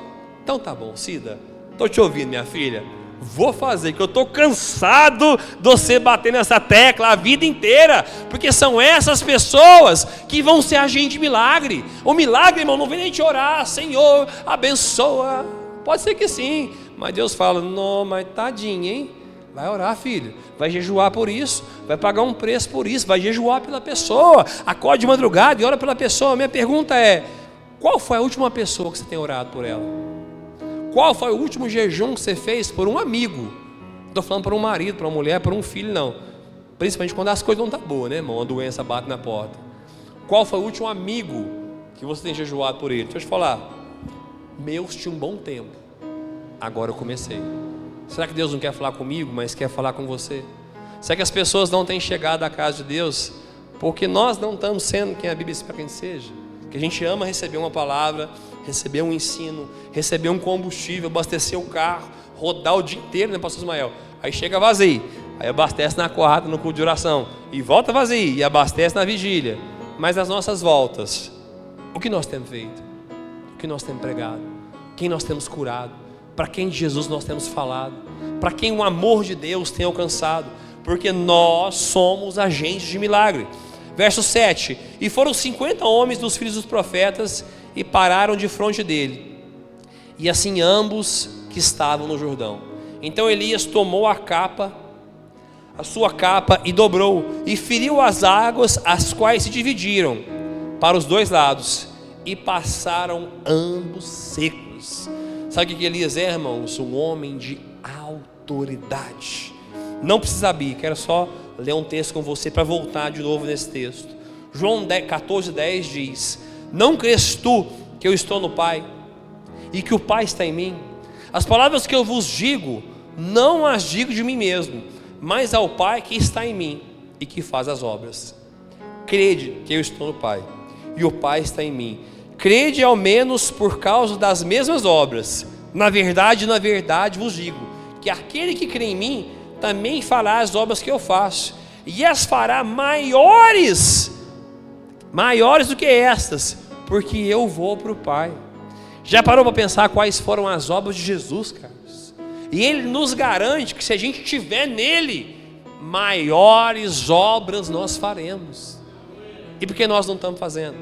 então tá bom, Cida, estou te ouvindo, minha filha, vou fazer, que eu estou cansado de você bater nessa tecla a vida inteira, porque são essas pessoas que vão ser agente de milagre. O milagre, irmão, não vem nem te orar: Senhor, abençoa. Pode ser que sim, mas Deus fala: não, mas tadinho, hein? Vai orar, filho, vai jejuar por isso, vai pagar um preço por isso, vai jejuar pela pessoa, acorde de madrugada e ora pela pessoa. Minha pergunta é: qual foi a última pessoa que você tem orado por ela? Qual foi o último jejum que você fez por um amigo? Não estou falando para um marido, para uma mulher, para um filho, não. Principalmente quando as coisas não estão boas, né, irmão? A doença bate na porta. Qual foi o último amigo que você tem jejuado por ele? Deixa eu te falar, meus tinha um bom tempo, agora eu comecei. Será que Deus não quer falar comigo, mas quer falar com você? Será que as pessoas não têm chegado à casa de Deus porque nós não estamos sendo quem a Bíblia espera que a gente seja? Que a gente ama receber uma palavra, receber um ensino, receber um combustível, abastecer o carro, rodar o dia inteiro, né, pastor Ismael? Aí chega vazio, aí abastece na quarta, no culto de oração, e volta vazio, e abastece na vigília. Mas nas nossas voltas, o que nós temos feito? O que nós temos pregado? Quem nós temos curado? Para quem de Jesus nós temos falado? Para quem o amor de Deus tem alcançado? Porque nós somos agentes de milagre. Verso 7: e foram 50 homens dos filhos dos profetas e pararam de frente dele, e assim ambos que estavam no Jordão. Então Elias tomou a sua capa e dobrou, e feriu as águas, as quais se dividiram para os dois lados, e passaram ambos secos. Sabe o que Elias é, irmãos? Um homem de autoridade. Não precisa abrir, quero só ler um texto com você para voltar de novo nesse texto. João 14:10 diz: não crês tu que eu estou no Pai e que o Pai está em mim? As palavras que eu vos digo, não as digo de mim mesmo, mas ao Pai que está em mim e que faz as obras. Crede que eu estou no Pai e o Pai está em mim. Crede ao menos por causa das mesmas obras. Na verdade vos digo, que aquele que crê em mim também fará as obras que eu faço, e as fará maiores do que estas, porque eu vou para o Pai. Já parou para pensar quais foram as obras de Jesus, Carlos? E Ele nos garante que se a gente estiver nele, maiores obras nós faremos. E por que nós não estamos fazendo?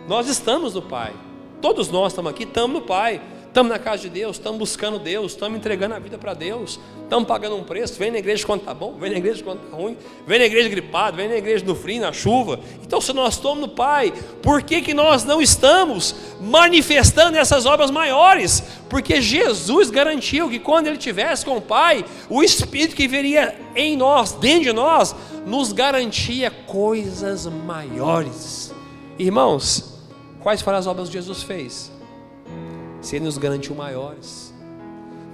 Nós estamos no Pai, todos nós estamos aqui, estamos no Pai, estamos na casa de Deus, estamos buscando Deus, estamos entregando a vida para Deus, estamos pagando um preço, vem na igreja quando está bom, vem na igreja quando está ruim, vem na igreja gripado, vem na igreja no frio, na chuva. Então se nós estamos no Pai, por que nós não estamos manifestando essas obras maiores? Porque Jesus garantiu que quando Ele estivesse com o Pai, o Espírito que viria em nós, dentro de nós, nos garantia coisas maiores. Irmãos, quais foram as obras que Jesus fez? Se Ele nos garantiu maiores.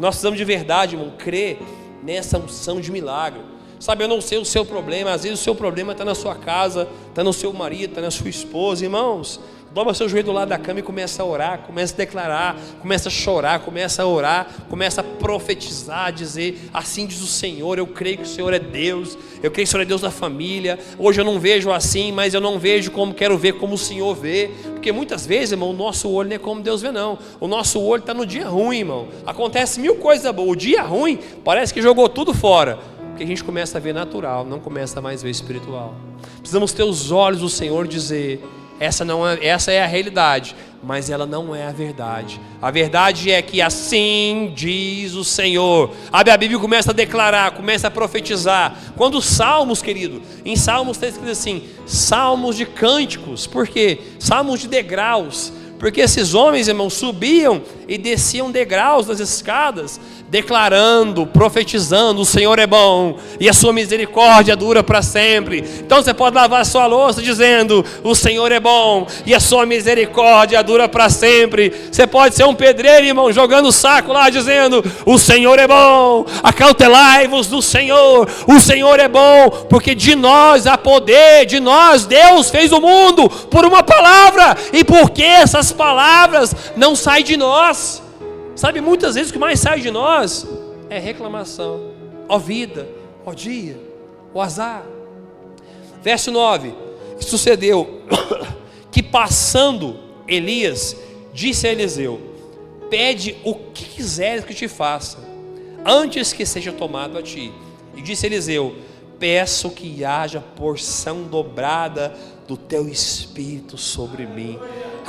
Nós precisamos de verdade, irmão, crer nessa unção de milagre. Sabe, eu não sei o seu problema, às vezes o seu problema está na sua casa, está no seu marido, está na sua esposa. Irmãos, dobra seu joelho do lado da cama e começa a orar, começa a declarar, começa a chorar, começa a orar, começa a profetizar, dizer: assim diz o Senhor, eu creio que o Senhor é Deus, eu creio que o Senhor é Deus da família. Hoje eu não vejo assim, mas eu não vejo como quero ver, como o Senhor vê. Porque muitas vezes, irmão, o nosso olho não é como Deus vê, não. O nosso olho está no dia ruim, irmão. Acontece mil coisas boas, o dia ruim parece que jogou tudo fora, porque a gente começa a ver natural, não começa mais a ver espiritual. Precisamos ter os olhos do Senhor e dizer: essa é a realidade, mas ela não é a verdade. A verdade é que assim diz o Senhor. A Bíblia começa a declarar, começa a profetizar. Quando os Salmos, querido, em Salmos está escrito assim, Salmos de cânticos. Por quê? Salmos de degraus. Porque esses homens, irmãos, subiam e desciam degraus das escadas, declarando, profetizando: o Senhor é bom e a sua misericórdia dura para sempre. Então você pode lavar a sua louça dizendo: o Senhor é bom e a sua misericórdia dura para sempre. Você pode ser um pedreiro, irmão, jogando o saco lá dizendo: o Senhor é bom, acautelai-vos do Senhor, o Senhor é bom, porque de nós há poder, de nós Deus fez o mundo por uma palavra, e porque essas palavras não saem de nós. Sabe, muitas vezes o que mais sai de nós é reclamação. Ó vida, ó dia, ó azar. Verso 9: sucedeu que passando Elias, disse a Eliseu: pede o que quiseres que te faça, antes que seja tomado a ti. E disse Eliseu: peço que haja porção dobrada do teu espírito sobre mim.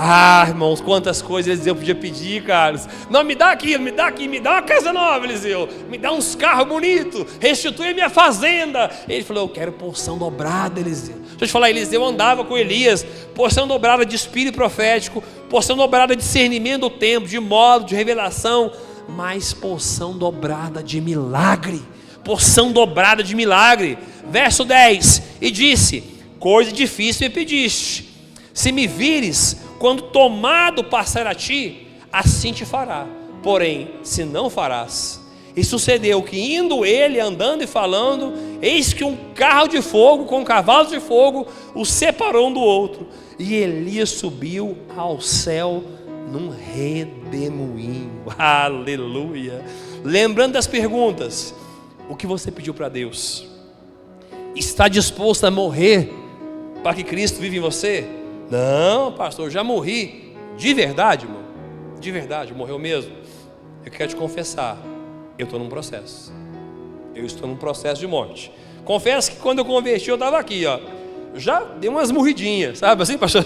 Ah, irmãos, quantas coisas Eliseu podia pedir, Carlos. Não, me dá aquilo, me dá uma casa nova, Eliseu, me dá uns carros bonitos, restitui a minha fazenda. Ele falou: eu quero porção dobrada, Eliseu. Deixa eu te falar, Eliseu andava com Elias, porção dobrada de espírito profético, porção dobrada de discernimento do tempo, de modo, de revelação, mas porção dobrada de milagre. Porção dobrada de milagre. Verso 10: e disse: coisa difícil me pediste, se me vires quando tomado passar a ti, assim te fará, porém se não farás. E sucedeu que, indo ele andando e falando, eis que um carro de fogo com cavalos de fogo os separou um do outro, e Elias subiu ao céu num redemoinho. Aleluia. Lembrando das perguntas: o que você pediu para Deus? Está disposto a morrer para que Cristo vive em você? Não, pastor, eu já morri. De verdade, irmão? De verdade, morreu mesmo? Eu quero te confessar, eu estou num processo. Eu estou num processo de morte. Confesso que quando eu converti, eu estava aqui, ó. Já dei umas morridinhas, sabe assim, pastor?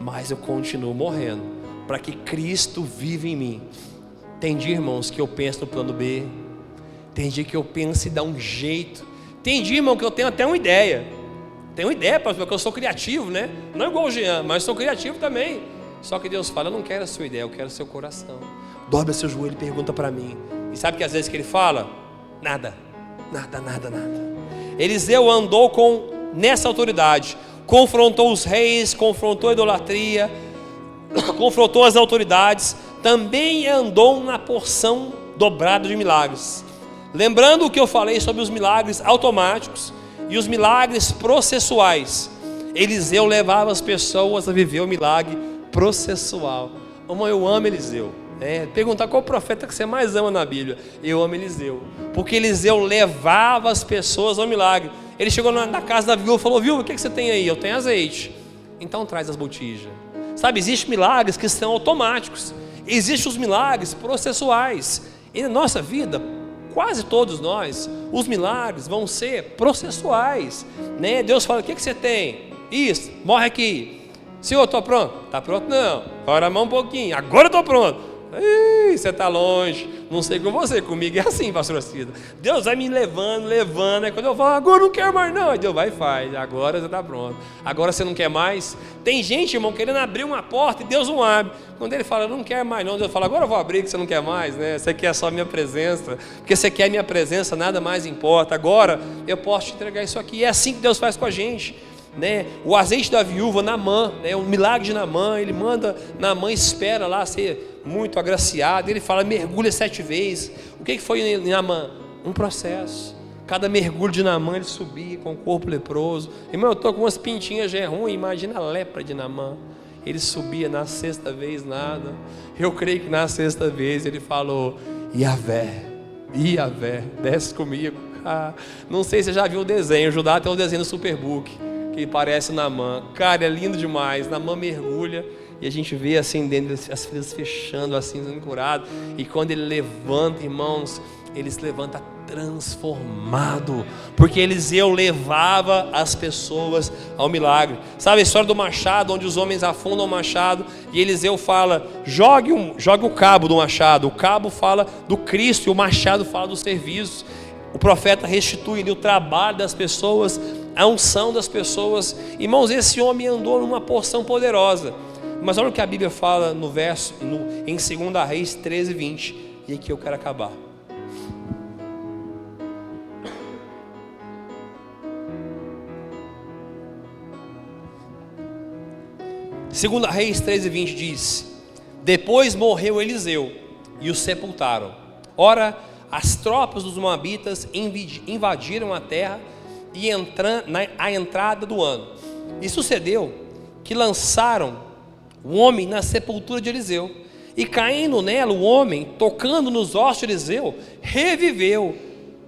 Mas eu continuo morrendo para que Cristo viva em mim. Tem dia, irmãos, que eu penso no plano B. Tem dia que eu penso em dar um jeito. Tem dia, irmão, que eu tenho até uma ideia. Tenho uma ideia, pastor, porque eu sou criativo, né? Não igual o Jean, mas sou criativo também. Só que Deus fala: eu não quero a sua ideia, eu quero o seu coração. Dobra seu joelho e pergunta para mim. E sabe que às vezes que ele fala? Nada. Eliseu andou nessa autoridade. Confrontou os reis, confrontou a idolatria, confrontou as autoridades. Também andou na porção dobrada de milagres. Lembrando o que eu falei sobre os milagres automáticos e os milagres processuais, Eliseu levava as pessoas a viver o milagre processual. Irmão, eu amo Eliseu. Perguntar qual profeta que você mais ama na Bíblia. Eu amo Eliseu, porque Eliseu levava as pessoas ao milagre. Ele chegou na casa da viúva e falou: viúva, o que você tem aí? Eu tenho azeite. Então traz as botijas. Sabe, existem milagres que são automáticos, existem os milagres processuais. E na nossa vida, quase todos nós, os milagres vão ser processuais, né? Deus fala: o que você tem? Isso, morre aqui. Senhor, estou pronto. Está pronto? Não. Agora a mão um pouquinho. Agora estou pronto. Ih, você está longe. Não sei com você, comigo é assim, pastor Cida. Deus vai me levando. Aí quando eu falo: agora não quero mais não, aí Deus vai e faz. Agora você está pronto. Agora você não quer mais. Tem gente, irmão, querendo abrir uma porta e Deus não abre. Quando ele fala: eu não quero mais não, Deus fala: agora eu vou abrir, que você não quer mais, né? Você quer só a minha presença, porque você quer a minha presença, nada mais importa. Agora eu posso te entregar isso aqui. É assim que Deus faz com a gente, né? O azeite da viúva, Naamã, né? O milagre de Naamã, ele manda, Naamã espera lá ser muito agraciado, ele fala: mergulha 7 vezes. O que foi em Naamã? Um processo. Cada mergulho de Naamã, ele subia com o corpo leproso. Irmão, eu estou com umas pintinhas já é ruim, imagina a lepra de Naamã. Ele subia, na 6ª vez nada. Eu creio que na 6ª vez ele falou: Iavé, desce comigo. Não sei se você já viu o desenho, o Judá tem um desenho no Superbook que parece Naamã. Cara, é lindo demais. Naamã mergulha e a gente vê assim dentro, as feridas fechando, assim, sendo curado. E quando ele levanta, irmãos, ele se levanta transformado, porque Eliseu levava as pessoas ao milagre. Sabe a história do machado, onde os homens afundam o machado, e Eliseu fala, jogue o cabo do machado. O cabo fala do Cristo, e o machado fala do serviço. O profeta restitui ali o trabalho das pessoas, a unção das pessoas. Irmãos, esse homem andou numa porção poderosa. Mas olha o que a Bíblia fala no verso, em 2 Reis 13:20, e aqui eu quero acabar. Segunda Reis 13:20 diz: depois morreu Eliseu e o sepultaram. Ora, as tropas dos moabitas invadiram a terra e a entrada do ano. E sucedeu que lançaram o homem na sepultura de Eliseu, e caindo nela o homem, tocando nos ossos de Eliseu, reviveu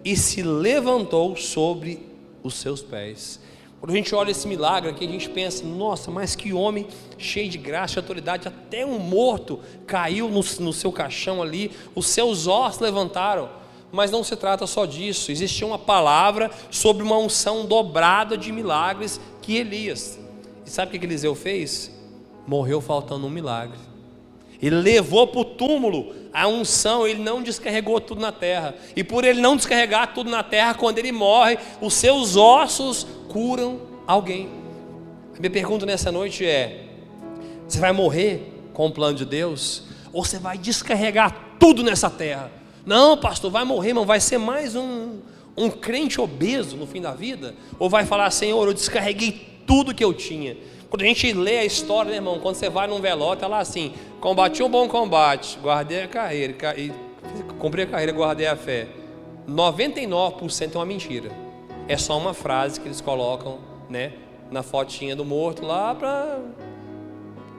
e se levantou sobre os seus pés. Quando a gente olha esse milagre aqui, a gente pensa, nossa, mas que homem cheio de graça, de autoridade, até um morto caiu no seu caixão ali, os seus ossos levantaram. Mas não se trata só disso, existia uma palavra sobre uma unção dobrada de milagres que Elias. E sabe o que Eliseu fez? Morreu faltando um milagre. Ele levou para o túmulo a unção, ele não descarregou tudo na terra. E por ele não descarregar tudo na terra, quando ele morre, os seus ossos curam alguém. A minha pergunta nessa noite é: você vai morrer com o plano de Deus? Ou você vai descarregar tudo nessa terra? Não, pastor, vai morrer, irmão, vai ser mais um crente obeso no fim da vida? Ou vai falar, Senhor, eu descarreguei tudo que eu tinha? Quando a gente lê a história, né, irmão, quando você vai num velório, está lá assim: combati um bom combate, guardei a carreira, cumpri a carreira, guardei a fé. 99% é uma mentira. É só uma frase que eles colocam, né, na fotinha do morto lá para...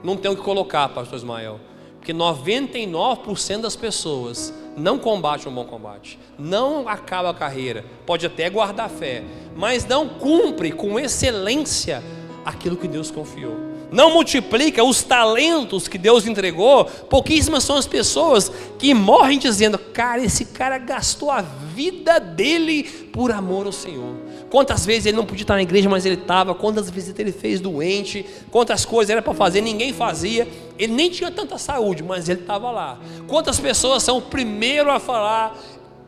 Não tem o que colocar, pastor Ismael, porque 99% das pessoas não combate um bom combate, não acaba a carreira, pode até guardar a fé, mas não cumpre com excelência aquilo que Deus confiou, não multiplica os talentos que Deus entregou. Pouquíssimas são as pessoas que morrem dizendo, cara, esse cara gastou a vida dele por amor ao Senhor. Quantas vezes ele não podia estar na igreja, mas ele estava. Quantas visitas ele fez doente, quantas coisas era para fazer, ninguém fazia. Ele nem tinha tanta saúde, mas ele estava lá. Quantas pessoas são o primeiro a falar,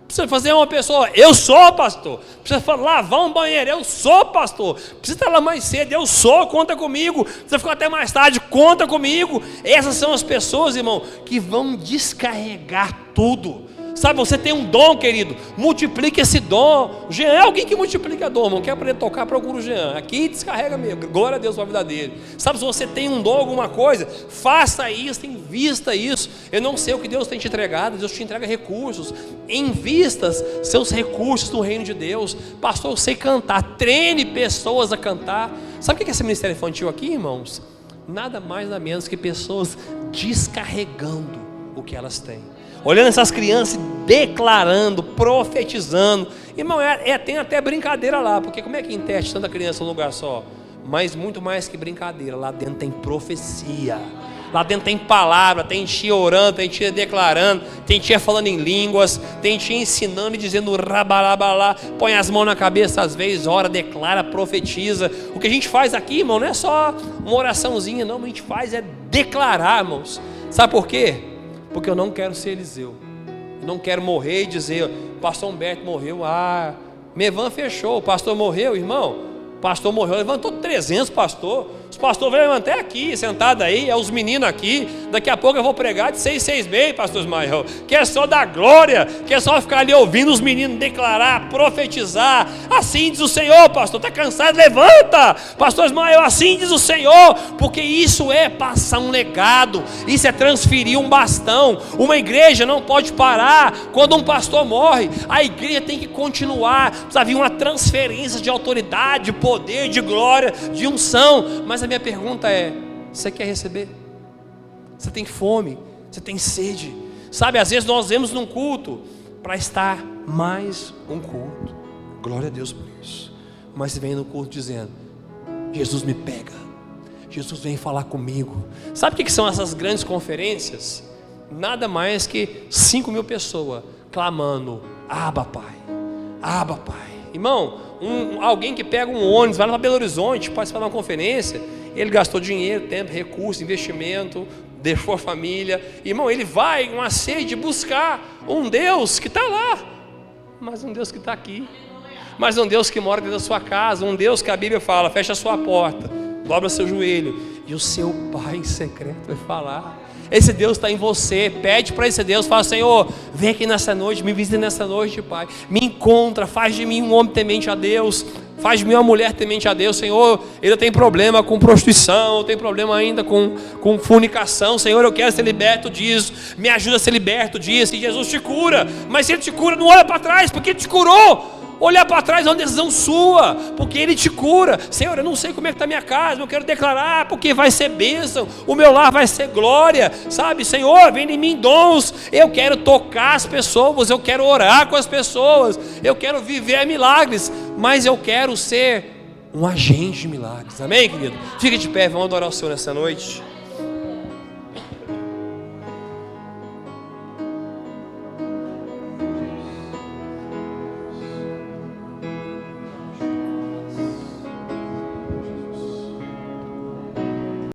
precisa fazer uma pessoa, eu sou pastor. Precisa lavar um banheiro, eu sou pastor. Precisa estar lá mais cedo, eu sou, conta comigo. Precisa ficar até mais tarde, conta comigo. Essas são as pessoas, irmão, que vão descarregar tudo. Sabe, você tem um dom, querido, multiplique esse dom. O Jean é alguém que multiplica dom, irmão. Quer aprender a tocar, procura o Jean. Aqui descarrega mesmo, glória a Deus pela vida dele. Sabe, se você tem um dom, alguma coisa, faça isso, invista isso. Eu não sei o que Deus tem te entregado, Deus te entrega recursos. Invista seus recursos no reino de Deus. Pastor, eu sei cantar, treine pessoas a cantar. Sabe o que é esse ministério infantil aqui, irmãos? Nada mais, nada menos que pessoas descarregando o que elas têm. Olhando essas crianças, declarando, profetizando. Irmão, tem até brincadeira lá, porque como é que enteste tanta criança num lugar só? Mas muito mais que brincadeira, lá dentro tem profecia. Lá dentro tem palavra, tem tia orando, tem tia declarando, tem tia falando em línguas, tem tia ensinando e dizendo rabalabalá, põe as mãos na cabeça às vezes, ora, declara, profetiza. O que a gente faz aqui, irmão, não é só uma oraçãozinha, não, o que a gente faz é declarar, irmãos. Sabe por quê? Porque eu não quero ser Eliseu. Eu não quero morrer e dizer, o pastor Humberto morreu, Mevan fechou, o pastor morreu, irmão. O pastor morreu, levantou 300 pastor. Os pastores vão levantar aqui, sentado aí, é os meninos aqui. Daqui a pouco eu vou pregar de 6 meses, pastor Ismael, que é só dar glória, que é só ficar ali ouvindo os meninos declarar, profetizar. Assim diz o Senhor, pastor, está cansado? Levanta, pastor Ismael, assim diz o Senhor, porque isso é passar um legado, isso é transferir um bastão. Uma igreja não pode parar quando um pastor morre, a igreja tem que continuar. Precisa vir uma transferência de autoridade, de poder, de glória, de unção. Mas a minha pergunta é: você quer receber? Você tem fome? Você tem sede? Sabe, às vezes nós vemos num culto para estar mais um culto. Glória a Deus por isso. Mas você vem no culto dizendo: Jesus me pega, Jesus vem falar comigo. Sabe o que são essas grandes conferências? Nada mais que 5.000 pessoas clamando: Abba, Pai. Abba, Pai. Irmão, alguém que pega um ônibus, vai lá para Belo Horizonte, participar de uma conferência, ele gastou dinheiro, tempo, recurso, investimento, deixou a família. Irmão, ele vai com uma sede buscar um Deus que está lá, mas um Deus que está aqui, mas um Deus que mora dentro da sua casa, um Deus que a Bíblia fala, fecha a sua porta, dobra seu joelho, e o seu Pai em secreto vai falar. Esse Deus está em você. Pede para esse Deus, fala: Senhor, vem aqui nessa noite, me visita nessa noite, Pai, me encontra, faz de mim um homem temente a Deus, faz de mim uma mulher temente a Deus. Senhor, ele tem problema com prostituição, tem problema ainda com fornicação. Senhor, eu quero ser liberto disso, me ajuda a ser liberto disso. E Jesus te cura, mas se Ele te cura, não olha para trás, porque Ele te curou. Olhar para trás é uma decisão sua, porque Ele te cura. Senhor, eu não sei como é que está a minha casa, mas eu quero declarar, porque vai ser bênção, o meu lar vai ser glória, sabe? Senhor, vem em mim dons, eu quero tocar as pessoas, eu quero orar com as pessoas, eu quero viver milagres, mas eu quero ser um agente de milagres. Amém, querido? Fica de pé, vamos adorar o Senhor nessa noite.